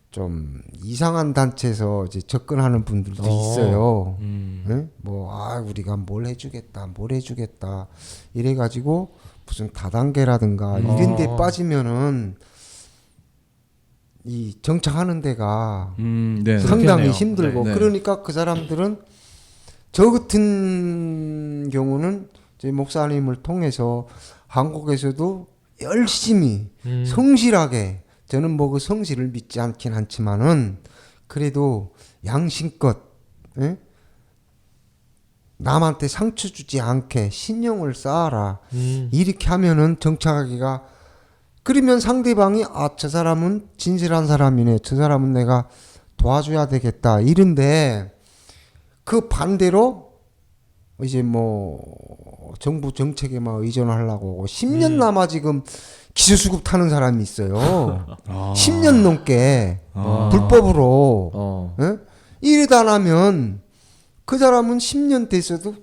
S1: 좀 이상한 단체에서 이제 접근하는 분들도 있어요. 예? 뭐, 우리가 뭘 해주겠다, 뭘 해주겠다. 이래가지고 무슨 다단계라든가 이런 데 빠지면은 이 정착하는 데가
S2: 네.
S1: 상당히
S4: 그렇겠네요.
S1: 힘들고
S2: 네.
S1: 그러니까 그 사람들은 저 같은 경우는 제 목사님을 통해서 한국에서도 열심히 성실하게 저는 뭐 그 성실을 믿지 않긴 않지만은 그래도 양심껏 예? 남한테 상처 주지 않게 신용을 쌓아라 이렇게 하면은 정착하기가 그러면 상대방이 저 사람은 진실한 사람이네 저 사람은 내가 도와줘야 되겠다 이런데 그 반대로 이제 뭐 정부 정책에만 의존하려고 하고 10년 남아 지금 기소수급 타는 사람이 있어요. 10년 넘게 불법으로 예? 이러다 나면 그 사람은 10년 됐어도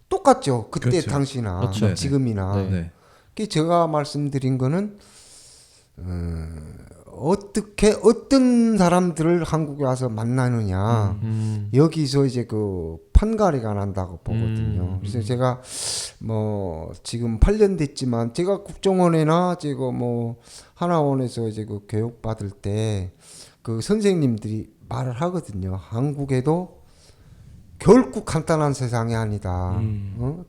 S1: 똑같죠. 그때
S2: 그렇죠.
S1: 당시나
S4: 그렇죠.
S1: 지금이나.
S4: 네.
S2: 네.
S1: 그 제가 말씀드린 거는 어떻게 어떤 사람들을 한국에 와서 만나느냐 여기서 이제 그 판가리가 난다고 보거든요. 그래서 제가 뭐 지금 8년 됐지만 제가 국정원이나 제가 뭐 하나원에서 이제 그 교육 받을 때 그 선생님들이 말을 하거든요. 한국에도 결코 간단한 세상이 아니다.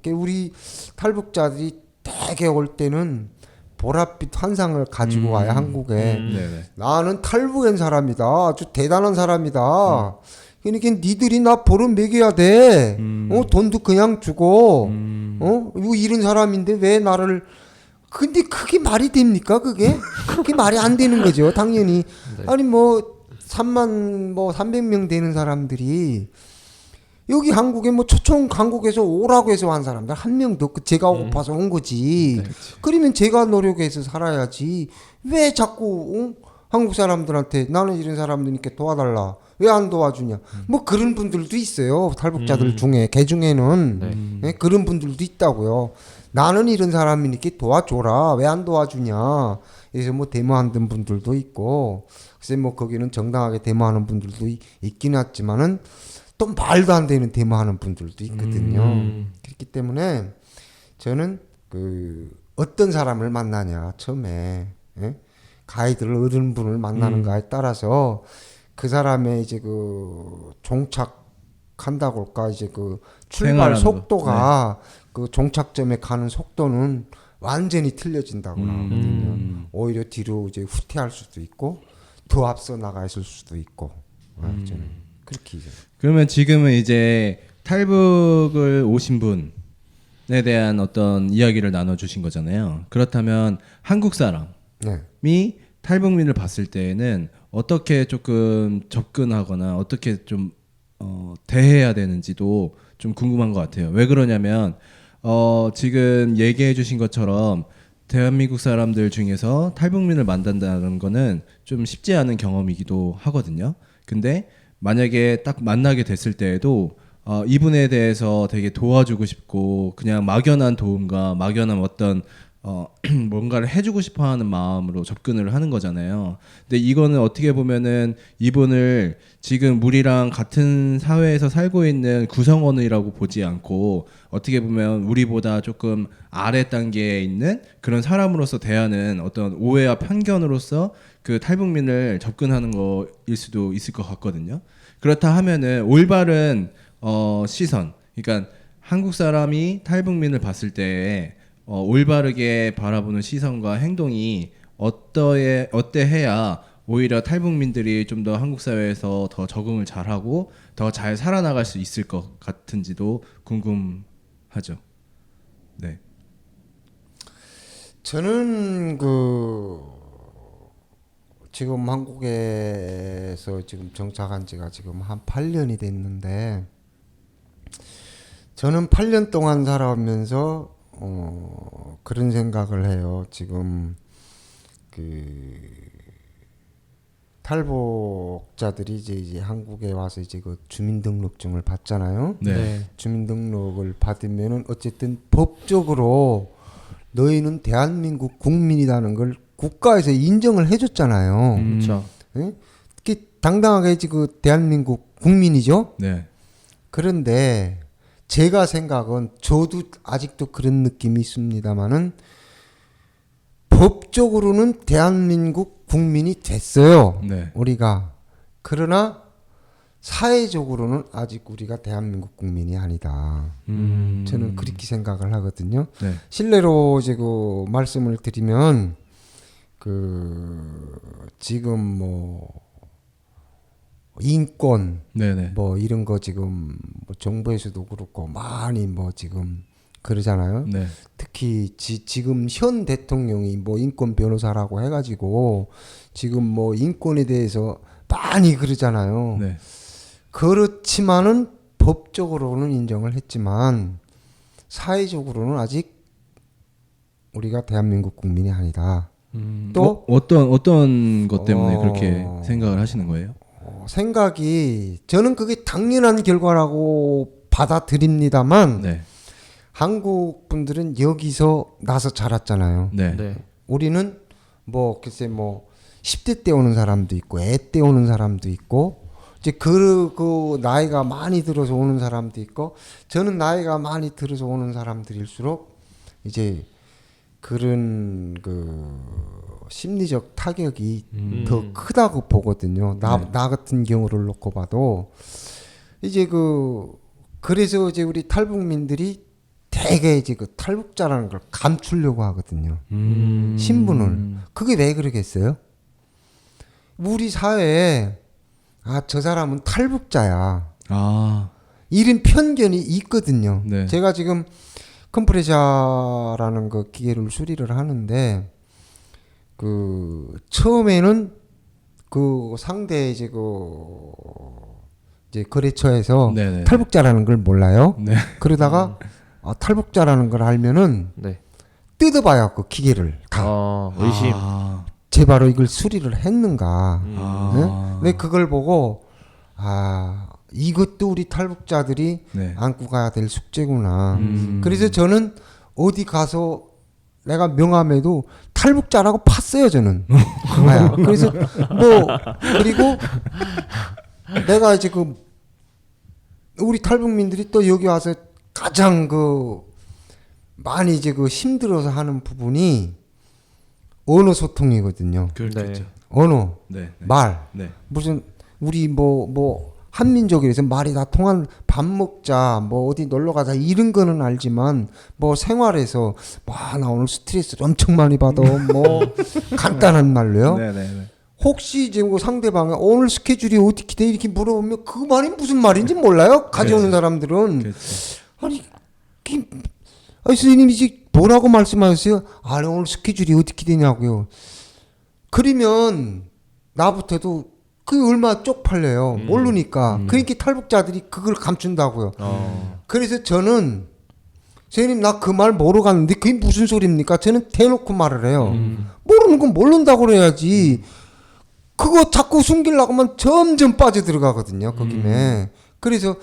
S1: 우리 탈북자들이 대개 올 때는 보랏빛 환상을 가지고 와요 한국에.
S2: 네네.
S1: 나는 탈북한 사람이다. 아주 대단한 사람이다. 그러니까 니들이 나 보러 먹여야 돼. 돈도 그냥 주고. 뭐 이런 사람인데 왜 나를 근데 그게 말이 됩니까 그게? 그게 말이 안 되는 거죠 당연히. 아니 뭐 300명 되는 사람들이 여기 한국에 뭐 초청 한국에서 오라고 해서 온 사람들 한 명도 없고 제가 고파서 온 거지. 그러면 제가 노력해서 살아야지. 왜 자꾸 한국 사람들한테 나는 이런 사람들니까 도와달라. 왜 안 도와주냐. 뭐 그런 분들도 있어요. 탈북자들 중에 개 중에는 예? 그런 분들도 있다고요. 나는 이런 사람이니까 도와줘라. 왜 안 도와주냐. 그래서 뭐 데모하는 분들도 있고 글쎄 뭐 거기는 정당하게 데모하는 분들도 있긴 했지만은 또 말도 안 되는 데모하는 분들도 있거든요. 그렇기 때문에 저는 그 어떤 사람을 만나냐 처음에 예? 가이드를 얻은 분을 만나는가에 따라서 그 사람의 이제 그 종착한다고 할까 이제 그 출발
S2: 생활하는
S1: 속도가 그 종착점에 가는 속도는 완전히 틀려진다고 나오거든요. 오히려 뒤로 이제 후퇴할 수도 있고 더 앞서 나가 있을 수도 있고 저는 그렇게 이제.
S2: 그러면 지금은 이제 탈북을 오신 분에 대한 어떤 이야기를 나눠주신 거잖아요. 그렇다면 한국 사람이
S1: 네.
S2: 탈북민을 봤을 때에는 어떻게 조금 접근하거나 어떻게 좀 대해야 되는지도 좀 궁금한 것 같아요. 왜 그러냐면 지금 얘기해 주신 것처럼 대한민국 사람들 중에서 탈북민을 만난다는 거는 좀 쉽지 않은 경험이기도 하거든요. 근데 만약에 딱 만나게 됐을 때에도 이분에 대해서 되게 도와주고 싶고 그냥 막연한 도움과 막연한 어떤 뭔가를 해주고 싶어하는 마음으로 접근을 하는 거잖아요. 근데 이거는 어떻게 보면은 이분을 지금 우리랑 같은 사회에서 살고 있는 구성원이라고 보지 않고 어떻게 보면 우리보다 조금 아래 단계에 있는 그런 사람으로서 대하는 어떤 오해와 편견으로서 그 탈북민을 접근하는 거일 수도 있을 것 같거든요. 그렇다 하면은 올바른 시선, 그러니까 한국 사람이 탈북민을 봤을 때 올바르게 바라보는 시선과 행동이 어때해야 오히려 탈북민들이 좀 더 한국 사회에서 더 적응을 잘하고 더 잘 살아나갈 수 있을 것 같은지도 궁금하죠. 네.
S1: 저는 그 지금 한국에서 지금 정착한 지가 지금 한 8년이 됐는데 저는 8년 동안 살아오면서 그런 생각을 해요. 지금 그 탈북자들이 이제 한국에 와서 이제 그 주민등록증을 받잖아요.
S2: 네.
S1: 주민등록을 받으면은 어쨌든 법적으로 너희는 대한민국 국민이라는 걸 국가에서 인정을 해줬잖아요.
S4: 그렇죠.
S1: 예? 특히 당당하게 그 대한민국 국민이죠.
S2: 네.
S1: 그런데 제가 생각은 저도 아직도 그런 느낌이 있습니다만은 법적으로는 대한민국 국민이 됐어요.
S2: 네.
S1: 우리가. 그러나 사회적으로는 아직 우리가 대한민국 국민이 아니다. 저는 그렇게 생각을 하거든요.
S2: 네.
S1: 실례로 이제 그 말씀을 드리면 그 지금 뭐 인권
S2: 네네.
S1: 뭐 이런 거 지금 뭐 정부에서도 그렇고 많이 뭐 지금 그러잖아요.
S2: 네.
S1: 특히 지금 현 대통령이 뭐 인권 변호사라고 해가지고 지금 뭐 인권에 대해서 많이 그러잖아요.
S2: 네.
S1: 그렇지만은 법적으로는 인정을 했지만 사회적으로는 아직 우리가 대한민국 국민이 아니다. 또
S2: 어떤 것 때문에
S1: 어.
S2: 그렇게 생각을 하시는 거예요?
S1: 생각이 저는 그게 당연한 결과라고 받아들입니다만
S2: 네.
S1: 한국 분들은 여기서 나서 자랐잖아요.
S2: 네.
S4: 네.
S1: 우리는 뭐 글쎄 뭐 10대 때 오는 사람도 있고 애 때 오는 사람도 있고 이제 그 나이가 많이 들어서 오는 사람도 있고 저는 나이가 많이 들어서 오는 사람들일수록 이제 그런 그 심리적 타격이 더 크다고 보거든요. 나 같은 경우를 놓고 봐도 이제 그래서 이제 우리 탈북민들이 되게 이제 그 탈북자라는 걸 감추려고 하거든요. 신분을. 그게 왜 그러겠어요? 우리 사회에 저 사람은 탈북자야.
S2: 아.
S1: 이런 편견이 있거든요.
S2: 네.
S1: 제가 지금 컴프레셔라는 그 기계를 수리를 하는데 그 처음에는 그 상대 이제 이제 거래처에서
S2: 네네.
S1: 탈북자라는 걸 몰라요.
S2: 네.
S1: 그러다가 탈북자라는 걸 알면은
S4: 네.
S1: 뜯어봐요 그 기계를 다.
S4: 의심.
S2: 아.
S1: 제 바로 이걸 수리를 했는가.
S2: 아.
S1: 네? 그걸 보고 이것도 우리 탈북자들이
S2: 네.
S1: 안고 가야 될 숙제구나. 그래서 저는 어디 가서 내가 명함에도 탈북자라고 팠어요 저는. 그래서 뭐 그리고 내가 이제 우리 탈북민들이 또 여기 와서 가장 많이 이제 힘들어서 하는 부분이 언어 소통이거든요.
S2: 그렇겠죠.
S1: 언어,
S2: 네. 네.
S1: 말.
S2: 네.
S1: 무슨 우리 뭐 한민족이라서 말이 다 통한 밥 먹자 뭐 어디 놀러 가자 이런 거는 알지만 뭐 생활에서 나 오늘 스트레스를 엄청 많이 받아 뭐 간단한 말로요.
S2: 네, 네, 네.
S1: 혹시 이제 뭐 상대방이 오늘 스케줄이 어떻게 돼 이렇게 물어보면 그 말이 무슨 말인지 몰라요. 가져오는
S2: 그렇죠.
S1: 사람들은
S2: 그렇죠.
S1: 아니 선생님이 이제 뭐라고 말씀하셨어요? 오늘 스케줄이 어떻게 되냐고요. 그러면 나부터도 그게 얼마나 쪽팔려요. 모르니까. 그러니까 탈북자들이 그걸 감춘다고요. 그래서 저는 선생님 나 그 말 모르고 갔는데 그게 무슨 소리입니까? 저는 대놓고 말을 해요. 모르는 건 모른다고 그래야지. 그거 자꾸 숨기려고 하면 점점 빠져들어가거든요. 거기에. 그래서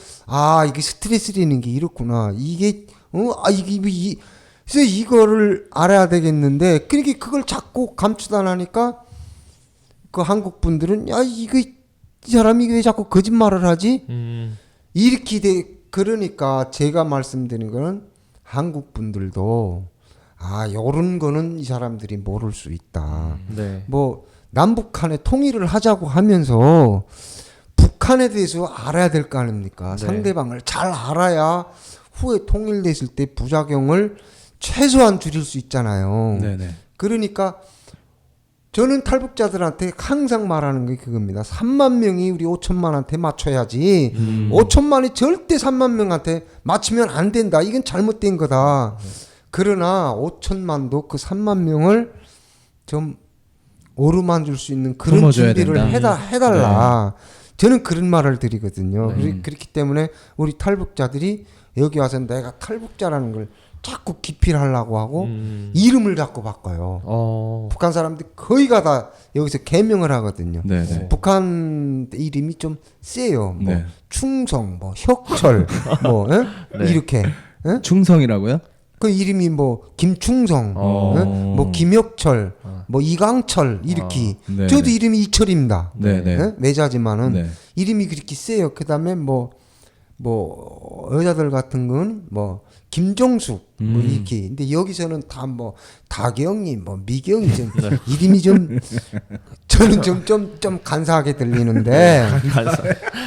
S1: 이게 스트레스라는 게 이렇구나. 이게 그래서 이거를 알아야 되겠는데 그러니까 그걸 자꾸 감추다 나니까 그 한국 분들은 이 사람이 왜 자꾸 거짓말을 하지? 이렇게 그러니까 제가 말씀드린 거는 한국 분들도 요런 거는 이 사람들이 모를 수 있다.
S4: 네.
S1: 뭐 남북한의 통일을 하자고 하면서 북한에 대해서 알아야 될 거 아닙니까?
S4: 네.
S1: 상대방을 잘 알아야 후에 통일됐을 때 부작용을 최소한 줄일 수 있잖아요.
S2: 네, 네.
S1: 그러니까 저는 탈북자들한테 항상 말하는 게 그겁니다. 3만 명이 우리 5천만한테 맞춰야지 5천만이 절대 3만 명한테 맞추면 안 된다. 이건 잘못된 거다. 그러나 5천만도 그 3만 명을 좀 어루만질 수 있는 그런
S2: 품어줘야
S1: 준비를
S2: 된다.
S1: 해달라. 저는 그런 말을 드리거든요. 그렇기 때문에 우리 탈북자들이 여기 와서 내가 탈북자라는 걸 자꾸 기필하려고 하고
S4: 음.
S1: 이름을 자꾸 바꿔요. 북한 사람들이 거의가 다 여기서 개명을 하거든요.
S2: 네, 네.
S1: 북한 이름이 좀 세요. 뭐
S2: 네.
S1: 충성, 뭐 혁철, 뭐 예?
S4: 네.
S1: 이렇게 예?
S2: 충성이라고요?
S1: 그 이름이 뭐 김충성, 예? 뭐 김혁철, 뭐 이강철 이렇게.
S2: 네,
S1: 저도
S2: 네.
S1: 이름이 이철입니다.
S2: 네, 네.
S1: 예? 외자지만은
S2: 네.
S1: 이름이 그렇게 세요. 그다음에 뭐 여자들 같은 건 뭐 김종숙 뭐 이렇게. 근데 여기서는 다 뭐 다경이 뭐 미경이 좀 이름이 좀 저는 좀 간사하게 들리는데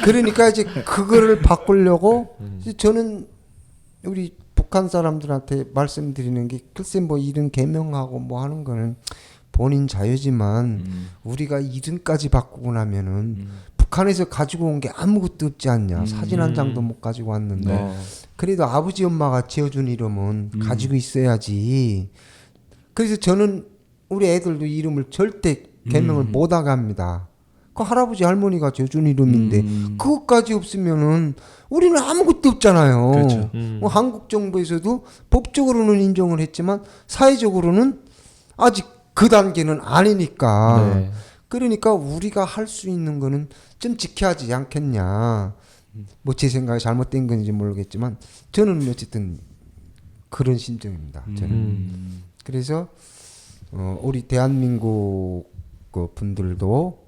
S1: 그러니까 이제 그거를 바꾸려고 이제 저는 우리 북한 사람들한테 말씀드리는 게 글쎄 뭐 이름 개명하고 뭐 하는 거는 본인 자유지만 우리가 이름까지 바꾸고 나면은 북한에서 가지고 온 게 아무것도 없지 않냐. 사진 한 장도 못 가지고 왔는데
S2: 네.
S1: 그래도 아버지 엄마가 지어준 이름은 가지고 있어야지. 그래서 저는 우리 애들도 이름을 절대 개명을 못하게 합니다. 그 할아버지 할머니가 지어준 이름인데 그것까지 없으면은 우리는 아무것도 없잖아요.
S2: 그렇죠.
S1: 뭐 한국 정부에서도 법적으로는 인정을 했지만 사회적으로는 아직 그 단계는 아니니까.
S4: 네.
S1: 그러니까 우리가 할 수 있는 거는 좀 지켜야지 않겠냐. 뭐 제 생각이 잘못된 건지 모르겠지만 저는 어쨌든 그런 심정입니다. 저는. 그래서 우리 대한민국 그 분들도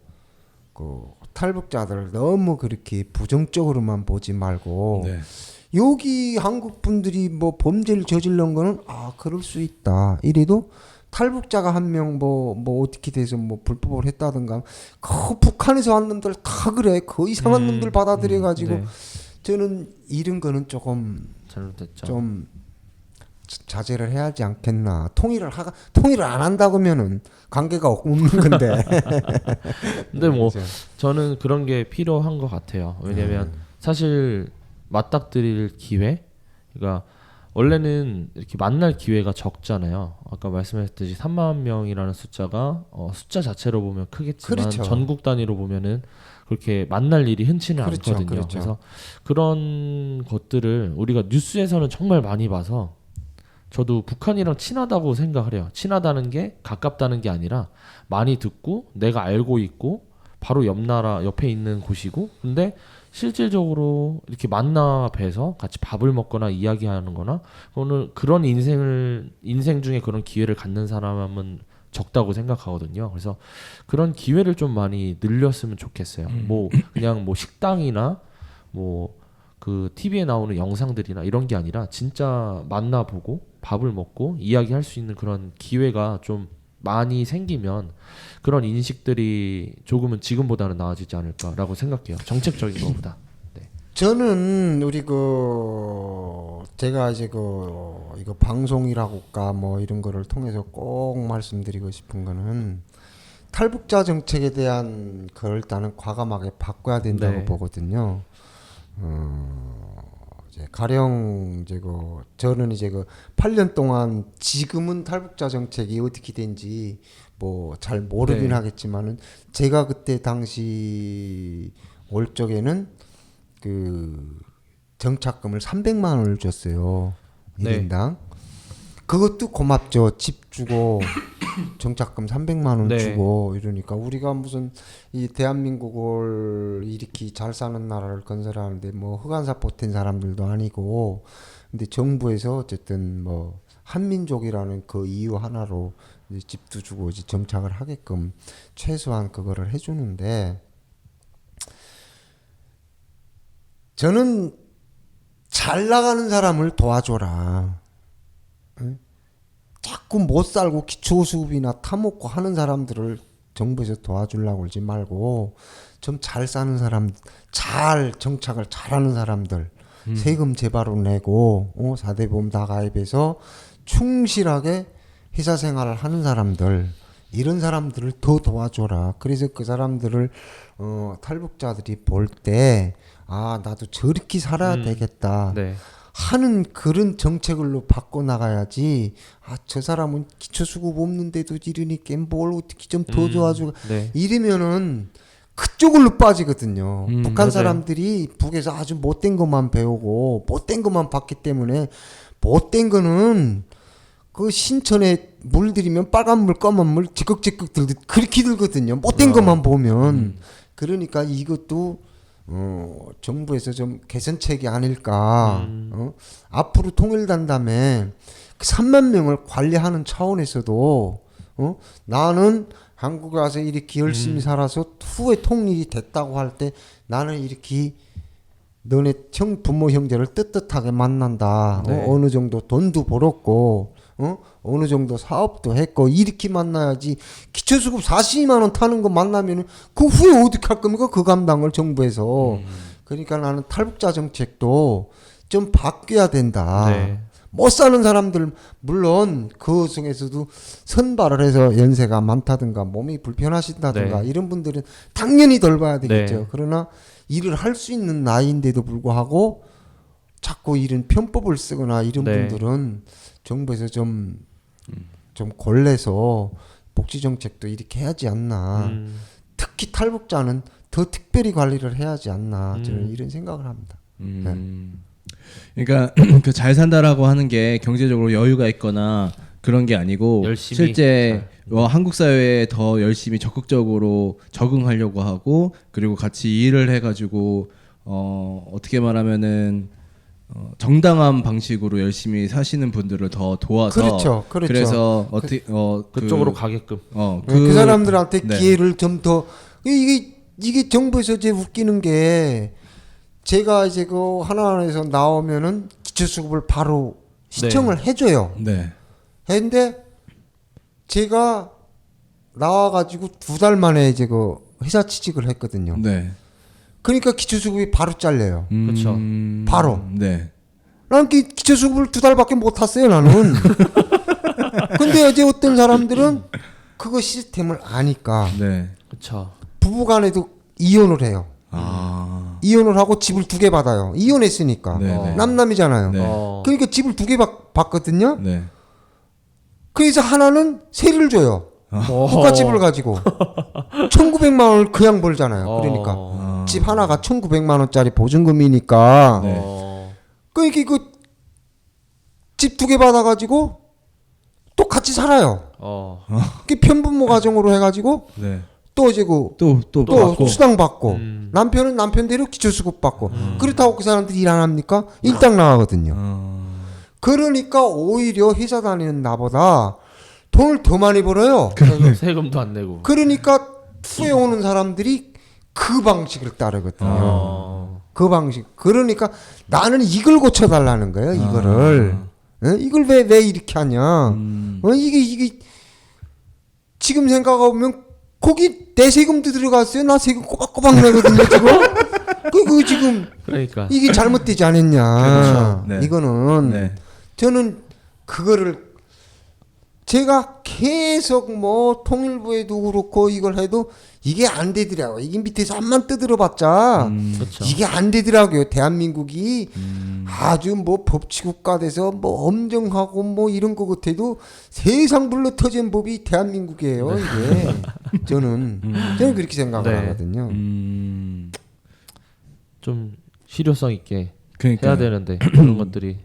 S1: 그 탈북자들을 너무 그렇게 부정적으로만 보지 말고
S2: 네.
S1: 여기 한국 분들이 뭐 범죄를 저질른 거는 그럴 수 있다. 이래도 탈북자가 한 명 뭐 어떻게 돼서 뭐 불법을 했다든가 그 북한에서 왔는 놈들 다 그래. 그 이상한 놈들 받아들여 가지고
S4: 네.
S1: 저는 이런 거는 조금
S4: 잘못됐죠.
S1: 좀 자제를 해야 하지 않겠나. 통일을 안 한다고면은 관계가 없는 건데.
S4: 근데 뭐
S1: 그렇죠.
S4: 저는 그런 게 필요한 것 같아요. 왜냐면 사실 맞닥뜨릴 기회, 그러니까 원래는 이렇게 만날 기회가 적잖아요. 아까 말씀하셨듯이 3만 명이라는 숫자가 숫자 자체로 보면 크겠지만
S1: 그렇죠.
S4: 전국 단위로 보면은 그렇게 만날 일이 흔치는
S1: 그렇죠,
S4: 않거든요.
S1: 그렇죠.
S4: 그래서 그런 것들을 우리가 뉴스에서는 정말 많이 봐서 저도 북한이랑 친하다고 생각을 해요. 친하다는 게 가깝다는 게 아니라 많이 듣고 내가 알고 있고 바로 옆 나라 옆에 있는 곳이고, 근데 실질적으로 이렇게 만나 뵈서 같이 밥을 먹거나 이야기하는 거나 오늘 그런 인생 중에 그런 기회를 갖는 사람은 적다고 생각하거든요. 그래서 그런 기회를 좀 많이 늘렸으면 좋겠어요. 뭐 그냥 뭐 식당이나 뭐 그 TV에 나오는 영상들이나 이런 게 아니라 진짜 만나보고 밥을 먹고 이야기할 수 있는 그런 기회가 좀 많이 생기면 그런 인식들이 조금은 지금보다는 나아지지 않을까라고 생각해요. 정책적인 것보다. 네.
S1: 저는 우리 제가 이제 이거 방송이라고까 뭐 이런 거를 통해서 꼭 말씀드리고 싶은 거는 탈북자 정책에 대한 걸 일단은 과감하게 바꿔야 된다고
S4: 네.
S1: 보거든요. 이제 가령 이제 저는 이제 8년 동안 지금은 탈북자 정책이 어떻게 된지 뭐 잘 모르긴
S4: 네.
S1: 하겠지만은 제가 그때 당시 올 적에는 그 정착금을 300만 원을 줬어요.
S4: 네.
S1: 1인당. 그것도 고맙죠. 집 주고 정착금 300만 원
S4: 네.
S1: 주고 이러니까 우리가 무슨 이 대한민국을 이렇게 잘 사는 나라를 건설하는데 뭐 흑안사 보탠 사람들도 아니고, 근데 정부에서 어쨌든 뭐 한민족이라는 그 이유 하나로 이제 집도 주고 이제 정착을 하게끔 최소한 그거를 해주는데, 저는 잘 나가는 사람을 도와줘라. 응? 자꾸 못 살고 기초수급이나 타먹고 하는 사람들을 정부에서 도와주려고 그러지 말고 좀 잘 사는 사람, 잘 정착을 잘하는 사람들, 세금 제바로 내고 4대 보험 다 가입해서 충실하게 회사 생활을 하는 사람들, 이런 사람들을 더 도와줘라. 그래서 그 사람들을 탈북자들이 볼 때 나도 저렇게 살아야 되겠다
S4: 네.
S1: 하는 그런 정책으로 바꿔 나가야지. 저 사람은 기초수급 없는데도 이러니까 뭘 어떻게 좀 더 도와주고
S4: 네.
S1: 이러면은 그쪽으로 빠지거든요. 북한
S4: 맞아요.
S1: 사람들이 북에서 아주 못된 것만 배우고 못된 것만 봤기 때문에 못된 거는 그 신천에 물 들이면 빨간 물 검은 물 지극지극 들듯 그렇게 들거든요. 못된 것만 보면. 그러니까 이것도 정부에서 좀 개선책이 아닐까. 앞으로 통일된다음에 그 3만 명을 관리하는 차원에서도 나는 한국에 와서 이렇게 열심히 살아서 후에 통일이 됐다고 할 때 나는 이렇게 너네 부모 형제를 떳떳하게 만난다.
S4: 네.
S1: 어느 정도 돈도 벌었고 어느 정도 사업도 했고 이렇게 만나야지. 기초수급 42만 원 타는 거 만나면은 그 후에 어떻게 할 겁니까? 그 감당을 정부에서. 그러니까 나는 탈북자 정책도 좀 바뀌어야 된다.
S4: 네.
S1: 못 사는 사람들 물론 그 중에서도 선발을 해서 연세가 많다든가 몸이 불편하신다든가
S4: 네.
S1: 이런 분들은 당연히 덜 봐야 되겠죠.
S4: 네.
S1: 그러나 일을 할 수 있는 나이인데도 불구하고 자꾸 이런 편법을 쓰거나 이런
S4: 네.
S1: 분들은 정부에서 좀 골라서 복지 정책도 이렇게 해야지 않나. 특히 탈북자는 더 특별히 관리를 해야지 않나. 저는 이런 생각을 합니다.
S2: 그러니까 그 잘 산다라고 하는 게 경제적으로 여유가 있거나 그런 게 아니고
S4: 열심히
S2: 실제 한국 사회에 더 열심히 적극적으로 적응하려고 하고 그리고 같이 일을 해가지고 어떻게 말하면은 정당한 방식으로 열심히 사시는 분들을 더 도와서
S1: 그렇죠.
S2: 그래서 어떻게
S4: 그쪽으로 가게끔.
S1: 그 사람들한테
S2: 네.
S1: 기회를 좀 더 이게 정부에서 이제 웃기는 게 제가 이제 그 하나원에서 나오면은 기초수급을 바로 시청을 해줘요.
S2: 네.
S1: 했는데 제가 나와가지고 2달 만에 이제 그 회사 취직을 했거든요.
S2: 네.
S1: 그러니까 기초수급이 바로 잘려요.
S4: 그쵸.
S1: 바로.
S2: 네.
S1: 난 기초수급을 2달밖에 못 탔어요, 나는. 근데 이제 어떤 사람들은 그거 시스템을 아니까
S2: 네.
S4: 그쵸.
S1: 부부간에도 이혼을 해요.
S2: 아.
S1: 이혼을 하고 집을 2개 받아요. 이혼했으니까.
S2: 네, 네.
S1: 남남이잖아요.
S2: 네.
S1: 그러니까 집을 2개 받거든요.
S2: 네.
S1: 그래서 하나는 세를 줘요. 국가집을 가지고 1,900만 원을 그냥 벌잖아요. 그러니까 집 하나가 1,900만 원짜리 보증금이니까.
S2: 네.
S1: 그러니까 집 2개 받아가지고 또 같이 살아요. 그 편부모 가정으로 해가지고
S2: 네.
S1: 또 이제
S2: 또
S1: 또
S2: 받고.
S1: 수당 받고 남편은 남편대로 기초수급 받고 그렇다고 그 사람들이 일 안 합니까? 일당 나가거든요. 그러니까 오히려 회사 다니는 나보다 돈을 더 많이 벌어요.
S4: 세금도 안 내고.
S1: 그러니까 후에 오는 사람들이 그 방식을 따르거든요. 그 방식. 그러니까 나는 이걸 고쳐달라는 거예요. 이거를. 이걸 왜 이렇게 하냐. 이게 지금 생각해보면 거기 내 세금도 들어갔어요. 나 세금 꼬박꼬박 내거든요 지금. 그 지금
S4: 그러니까.
S1: 이게 잘못되지 않았냐.
S2: 그렇죠. 네.
S1: 이거는
S2: 네.
S1: 저는 그거를 제가 계속 뭐 통일부에도 그렇고 이걸 해도 이게 안 되더라고요. 이게 밑에서 한만 뜯어봤자
S4: 그쵸.
S1: 이게 안 되더라고요. 대한민국이 아주 뭐 법치국가 돼서 뭐 엄정하고 뭐 이런 거 같아도 세상 불러 터진 법이 대한민국이에요. 이게 저는 그렇게 생각을
S4: 네.
S1: 하거든요.
S4: 좀 실효성 있게
S2: 그러니까
S4: 해야 되는데 그런 것들이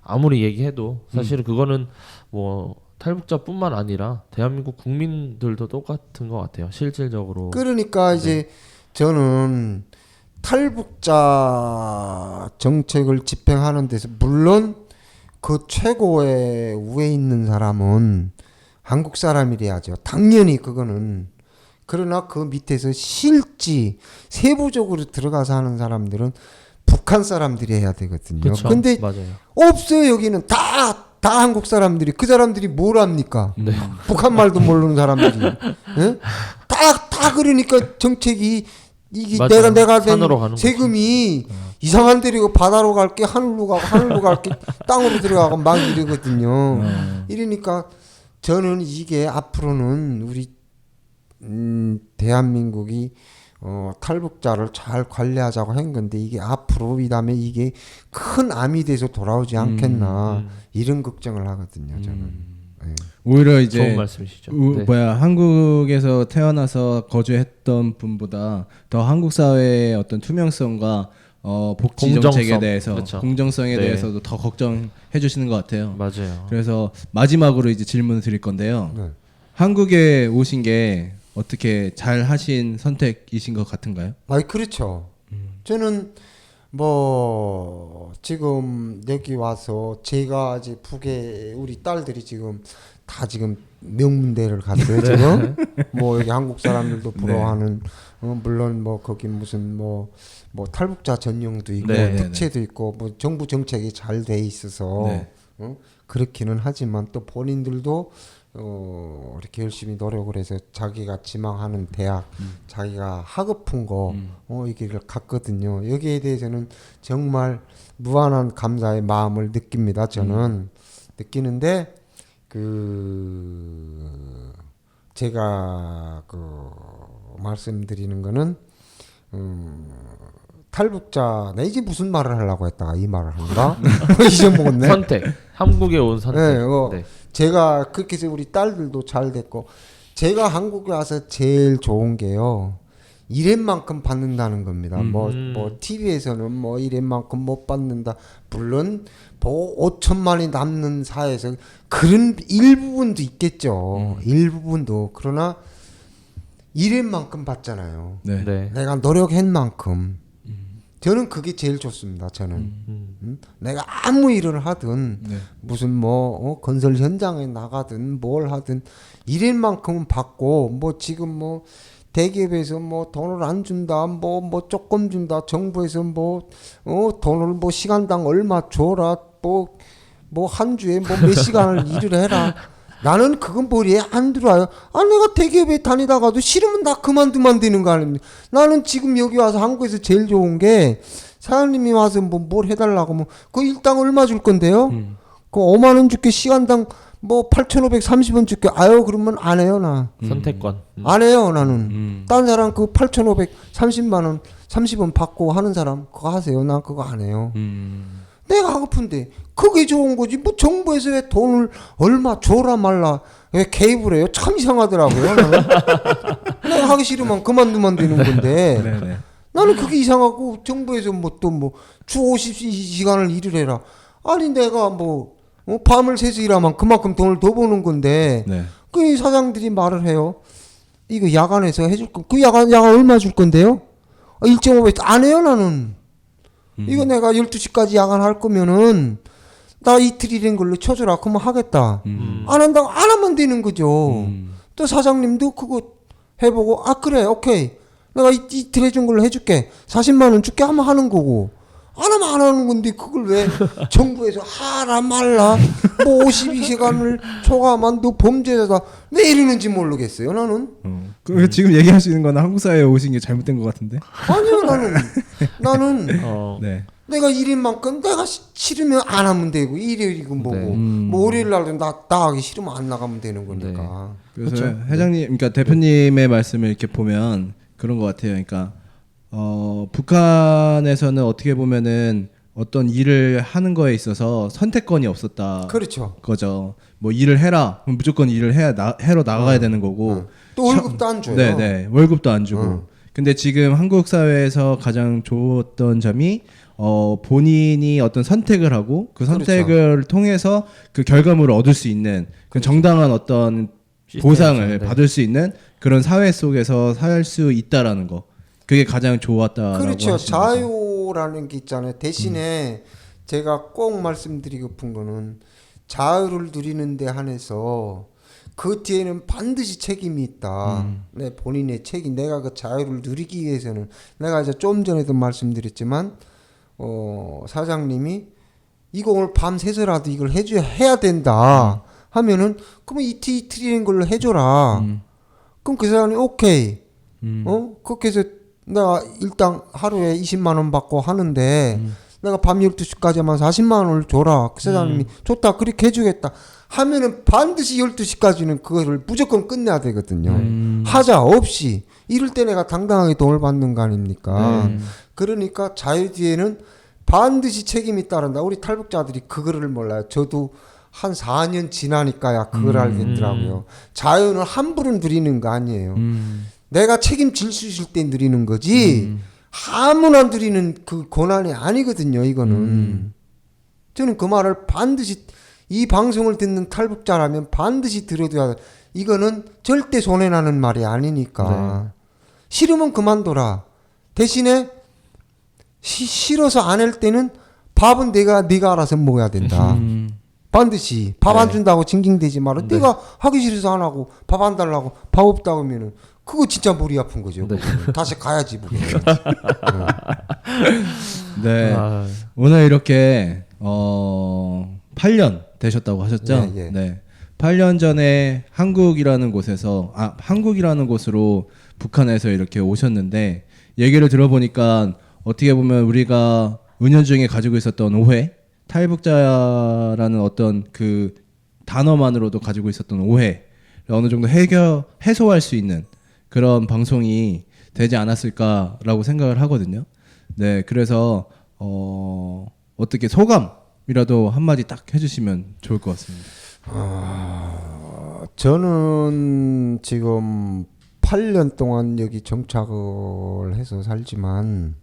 S4: 아무리 얘기해도 사실은 그거는 뭐 탈북자뿐만 아니라 대한민국 국민들도 똑같은 것 같아요. 실질적으로.
S1: 그러니까 이제 저는 탈북자 정책을 집행하는 데서 물론 그 최고의 위에 있는 사람은 한국 사람이래야죠. 당연히 그거는. 그러나 그 밑에서 실지 세부적으로 들어가서 하는 사람들은 북한 사람들이 해야 되거든요.
S4: 그쵸.
S1: 근데
S4: 맞아요.
S1: 없어요. 여기는 다 한국 사람들이. 그 사람들이 뭘 합니까?
S4: 네.
S1: 북한 말도 모르는 사람들이. 예? 다 그러니까 정책이 이게
S4: 맞아요.
S1: 내가
S4: 산으로
S1: 낸
S4: 가는
S1: 세금이 이상한 데로 바다로 갈게 하늘로 가고 하늘로 갈게 땅으로 들어가고 막 이러거든요. 이러니까 저는 이게 앞으로는 우리 대한민국이 탈북자를 잘 관리하자고 한 건데 이게 앞으로 이 다음에 이게 큰 암이 돼서 돌아오지 않겠나 이런 걱정을 하거든요. 저는. 예.
S2: 오히려 이제
S4: 좋은 말씀이시죠. 네.
S2: 한국에서 태어나서 거주했던 분보다 더 한국 사회의 어떤 투명성과 복지
S4: 공정성.
S2: 정책에 대해서
S4: 그렇죠.
S2: 공정성에
S4: 네.
S2: 대해서도 더 걱정해 주시는 것 같아요.
S4: 맞아요.
S2: 그래서 마지막으로 이제 질문을 드릴 건데요.
S1: 네.
S2: 한국에 오신 게 어떻게 잘 하신 선택이신 것 같은가요?
S1: 그렇죠. 저는 뭐 지금 여기 와서 제가 이제 북에 우리 딸들이 지금 다 지금 명문대를 갔어요. 지금 뭐 여기 한국 사람들도 부러워하는 물론 뭐 거기 무슨 뭐 탈북자 전용도 있고
S4: 네, 네,
S1: 특채도 있고 뭐 정부 정책이 잘 돼 있어서
S2: 네.
S1: 그렇기는 하지만 또 본인들도 이렇게 열심히 노력을 해서 자기가 지망하는 대학, 자기가 하고픈 거, 이 길을 갔거든요. 여기에 대해서는 정말 무한한 감사의 마음을 느낍니다. 저는 느끼는데 제가 말씀드리는 거는 탈북자, 내 이제 무슨 말을 하려고 했다가 이 말을 한가? 잊어먹었네.
S4: 선택. 한국에 온 선택.
S1: 네, 제가 그렇게 해서 우리 딸들도 잘 됐고 제가 한국에 와서 제일 좋은 게요. 이랜만큼 받는다는 겁니다. 뭐 TV에서는 뭐 이랜만큼 못 받는다. 물론 뭐 5천만이 남는 사회에서 그런 일부분도 있겠죠. 일부분도. 그러나 이랜만큼 받잖아요.
S2: 네.
S4: 네.
S1: 내가 노력한 만큼. 저는 그게 제일 좋습니다. 저는 내가 아무 일을 하든
S2: 네.
S1: 무슨 뭐 건설 현장에 나가든 뭘 하든 일인 만큼은 받고 뭐 지금 뭐 대기업에서 뭐 돈을 안 준다 뭐 조금 준다 정부에서 뭐 돈을 뭐 시간당 얼마 줘라 뭐 한 주에 뭐 몇 시간을 일을 해라. 나는 그건 머리에 안 들어와요. 내가 대기업에 다니다가도 싫으면 나 그만두면 되는 거 아닙니까? 나는 지금 여기 와서 한국에서 제일 좋은 게 사장님이 와서 뭐 뭘 해달라고 하면 그 일당 얼마 줄 건데요? 그 5만 원 줄게 시간당 뭐 8,530원 줄게. 그러면 안 해요 나.
S4: 선택권.
S1: 안 해요 나는. 딴 사람 그 8,530만 원 30원 받고 하는 사람 그거 하세요. 난 그거 안 해요. 내가 하고픈데 그게 좋은 거지. 뭐 정부에서 왜 돈을 얼마 줘라 말라 왜 개입을 해요? 참 이상하더라고요. 나는. 내가 하기 싫으면 그만두면 되는 건데
S2: 네네.
S1: 나는 그게 이상하고 정부에서 주 50시간을 일을 해라. 아니 내가 밤을 새서 일하면 그만큼 돈을 더 버는 건데
S2: 네.
S1: 그 사장들이 말을 해요. 이거 야간에서 해줄 거. 그 야간 얼마 줄 건데요? 1.5배 안 해요 나는. 이거 내가 12시까지 야간 할 거면은 나 이틀 일인 걸로 쳐줘라. 그러면 하겠다. 안 한다고 안 하면 되는 거죠. 또 사장님도 그거 해보고 그래 오케이 내가 이틀 해준 걸로 해줄게 40만 원 줄게 하면 하는 거고 안 하면 안 하는 건데 그걸 왜 정부에서 하라 말라 뭐 52시간을 초과하면 너 범죄자다 왜 이러는지 모르겠어요 나는.
S2: 지금 얘기하시는 건 한국 사회에 오신 게 잘못된 것 같은데?
S1: 아니요 나는
S2: 네.
S1: 내가 일인 만큼 내가 싫으면 안 하면 되고 일요일이고 뭐고
S4: 네.
S1: 뭐 월요일 날도 나가기 싫으면 안 나가면 되는 거니까.
S2: 그래서
S1: 그렇죠?
S2: 회장님, 그러니까 대표님의 말씀을 이렇게 보면 그런 것 같아요. 그러니까 북한에서는 어떻게 보면은 어떤 일을 하는 거에 있어서 선택권이 없었다.
S1: 그렇죠.
S2: 거죠. 뭐 일을 해라. 그럼 무조건 일을 해러 나가야 되는 거고.
S1: 또 월급도 안 줘요.
S2: 네네. 월급도 안 주고. 근데 지금 한국 사회에서 가장 좋았던 점이 본인이 어떤 선택을 하고 그 선택을 통해서 그 결과물을 얻을 수 있는 그 정당한 어떤 보상을
S4: 네.
S2: 받을 수 있는 그런 사회 속에서 살 수 있다라는 거. 그게 가장 좋았다라고
S1: 그렇죠.
S2: 하시는 거죠.
S1: 자유라는 게 있잖아요. 대신에 제가 꼭 말씀드리고픈 거는 자유를 누리는 데 한해서 그 뒤에는 반드시 책임이 있다. 내 본인의 책임. 내가 그 자유를 누리기 위해서는 내가 이제 좀 전에도 말씀드렸지만 사장님이 이거 오늘 밤 새서라도 이걸 해야 된다 하면은 그러면 이틀인 걸로 해줘라. 그럼 그 사람이 오케이. 그렇게 해서 내가 일당 하루에 20만 원 받고 하는데 내가 밤 12시까지만 40만 원을 줘라. 그 사장님이 좋다. 그렇게 해주겠다. 하면은 반드시 12시까지는 그거를 무조건 끝내야 되거든요. 하자 없이. 이럴 때 내가 당당하게 돈을 받는 거 아닙니까? 그러니까 자유 뒤에는 반드시 책임이 따른다. 우리 탈북자들이 그거를 몰라요. 저도 한 4년 지나니까야 그걸 알겠더라고요. 자유는 함부로 누리는 거 아니에요. 내가 책임질 수 있을 때 누리는 거지 아무나 누리는 그 권한이 아니거든요. 이거는 저는 그 말을 반드시 이 방송을 듣는 탈북자라면 반드시 들어둬야 돼. 이거는 절대 손해나는 말이 아니니까 싫으면 그만둬라. 대신에 싫어서 안 할 때는 밥은 네가 알아서 먹어야 된다. 반드시 밥 안 준다고 징징대지 마라. 내가 하기 싫어서 안 하고 밥 안 달라고 밥 없다고 하면은 그거 진짜 머리 아픈 거죠. 다시 가야지 뭐.
S2: 네.
S4: 아,
S2: 오늘 이렇게 8년 되셨다고 하셨죠?
S1: 예, 예.
S2: 네. 8년 전에 한국이라는 곳으로 북한에서 이렇게 오셨는데 얘기를 들어보니까 어떻게 보면 우리가 은연중에 가지고 있었던 오해, 탈북자라는 어떤 그 단어만으로도 가지고 있었던 오해를 어느 정도 해소할 수 있는 그런 방송이 되지 않았을까라고 생각을 하거든요. 네, 그래서 어떻게 소감이라도 한마디 딱 해주시면 좋을 것 같습니다.
S1: 저는 지금 8년 동안 여기 정착을 해서 살지만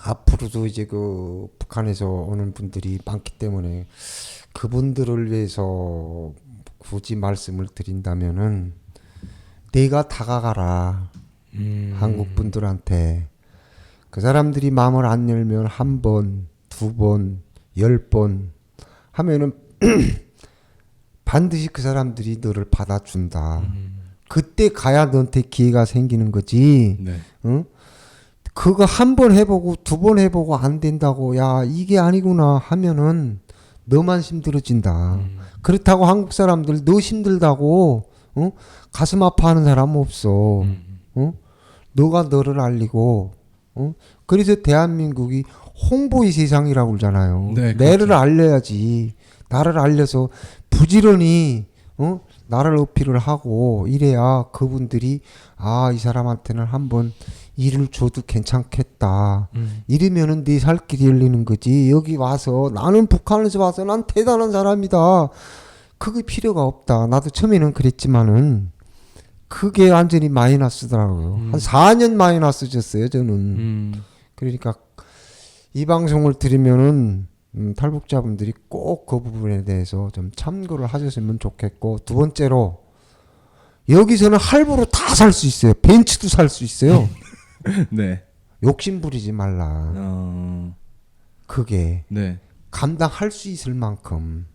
S1: 앞으로도 이제 그 북한에서 오는 분들이 많기 때문에 그분들을 위해서 굳이 말씀을 드린다면은 내가 다가가라. 한국 분들한테 그 사람들이 마음을 안 열면 한 번, 두 번, 10번 하면은 반드시 그 사람들이 너를 받아준다. 그때 가야 너한테 기회가 생기는 거지.
S2: 네.
S1: 응? 그거 한 번 해보고 두 번 해보고 안 된다고 야 이게 아니구나 하면은 너만 힘들어진다. 그렇다고 한국 사람들 너 힘들다고 가슴 아파하는 사람 없어. 너가 너를 알리고 그래서 대한민국이 홍보의 세상이라고 그러잖아요.
S2: 네,
S1: 내를
S2: 그렇죠.
S1: 알려야지. 나를 알려서 부지런히 나를 어필을 하고 이래야 그분들이 아, 이 사람한테는 한번 일을 줘도 괜찮겠다. 이러면은 네 살 길이 열리는 거지. 여기 와서 나는 북한에서 와서 난 대단한 사람이다. 그게 필요가 없다. 나도 처음에는 그랬지만은 그게 완전히 마이너스더라고요. 한 4년 마이너스졌어요, 저는. 그러니까 이 방송을 들으면은 탈북자분들이 꼭 그 부분에 대해서 좀 참고를 하셨으면 좋겠고, 두 번째로 여기서는 할부로 다 살 수 있어요. 벤츠도 살 수 있어요.
S2: 네.
S1: 욕심 부리지 말라. 그게
S2: 네.
S1: 감당할 수 있을 만큼.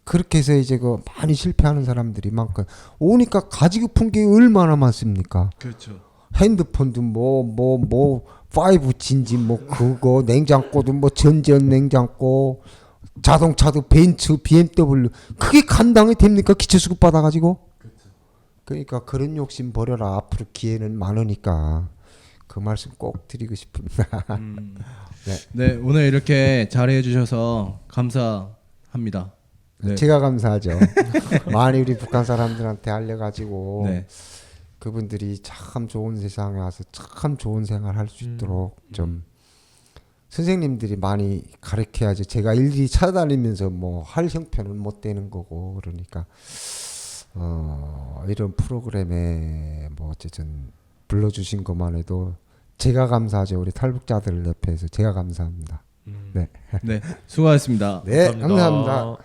S1: 그렇게 해서 이제 그 많이 실패하는 사람들이 많고 오니까 가지고 푼 게 얼마나 많습니까?
S2: 그렇죠.
S1: 핸드폰도 뭐 5G인지 뭐 그거 냉장고도 뭐 전지현 냉장고 자동차도 벤츠 BMW 그게 감당이 됩니까? 기초수급 받아가지고. 그러니까 그런 욕심 버려라. 앞으로 기회는 많으니까 그 말씀 꼭 드리고 싶습니다.
S2: 네, 오늘 이렇게 잘해 주셔서 감사합니다. 네.
S1: 제가 감사하죠. 많이 우리 북한 사람들한테 알려가지고
S2: 네.
S1: 그분들이 참 좋은 세상에 와서 참 좋은 생활 할 수 있도록 좀 선생님들이 많이 가르쳐야죠. 제가 일일이 찾아다니면서 뭐 할 형편은 못 되는 거고 그러니까 이런 프로그램에 뭐 어쨌든 불러주신 것만 해도 제가 감사하죠. 우리 탈북자들 옆에서 제가 감사합니다. 네,
S2: 네, 수고하셨습니다.
S1: 네, 감사합니다.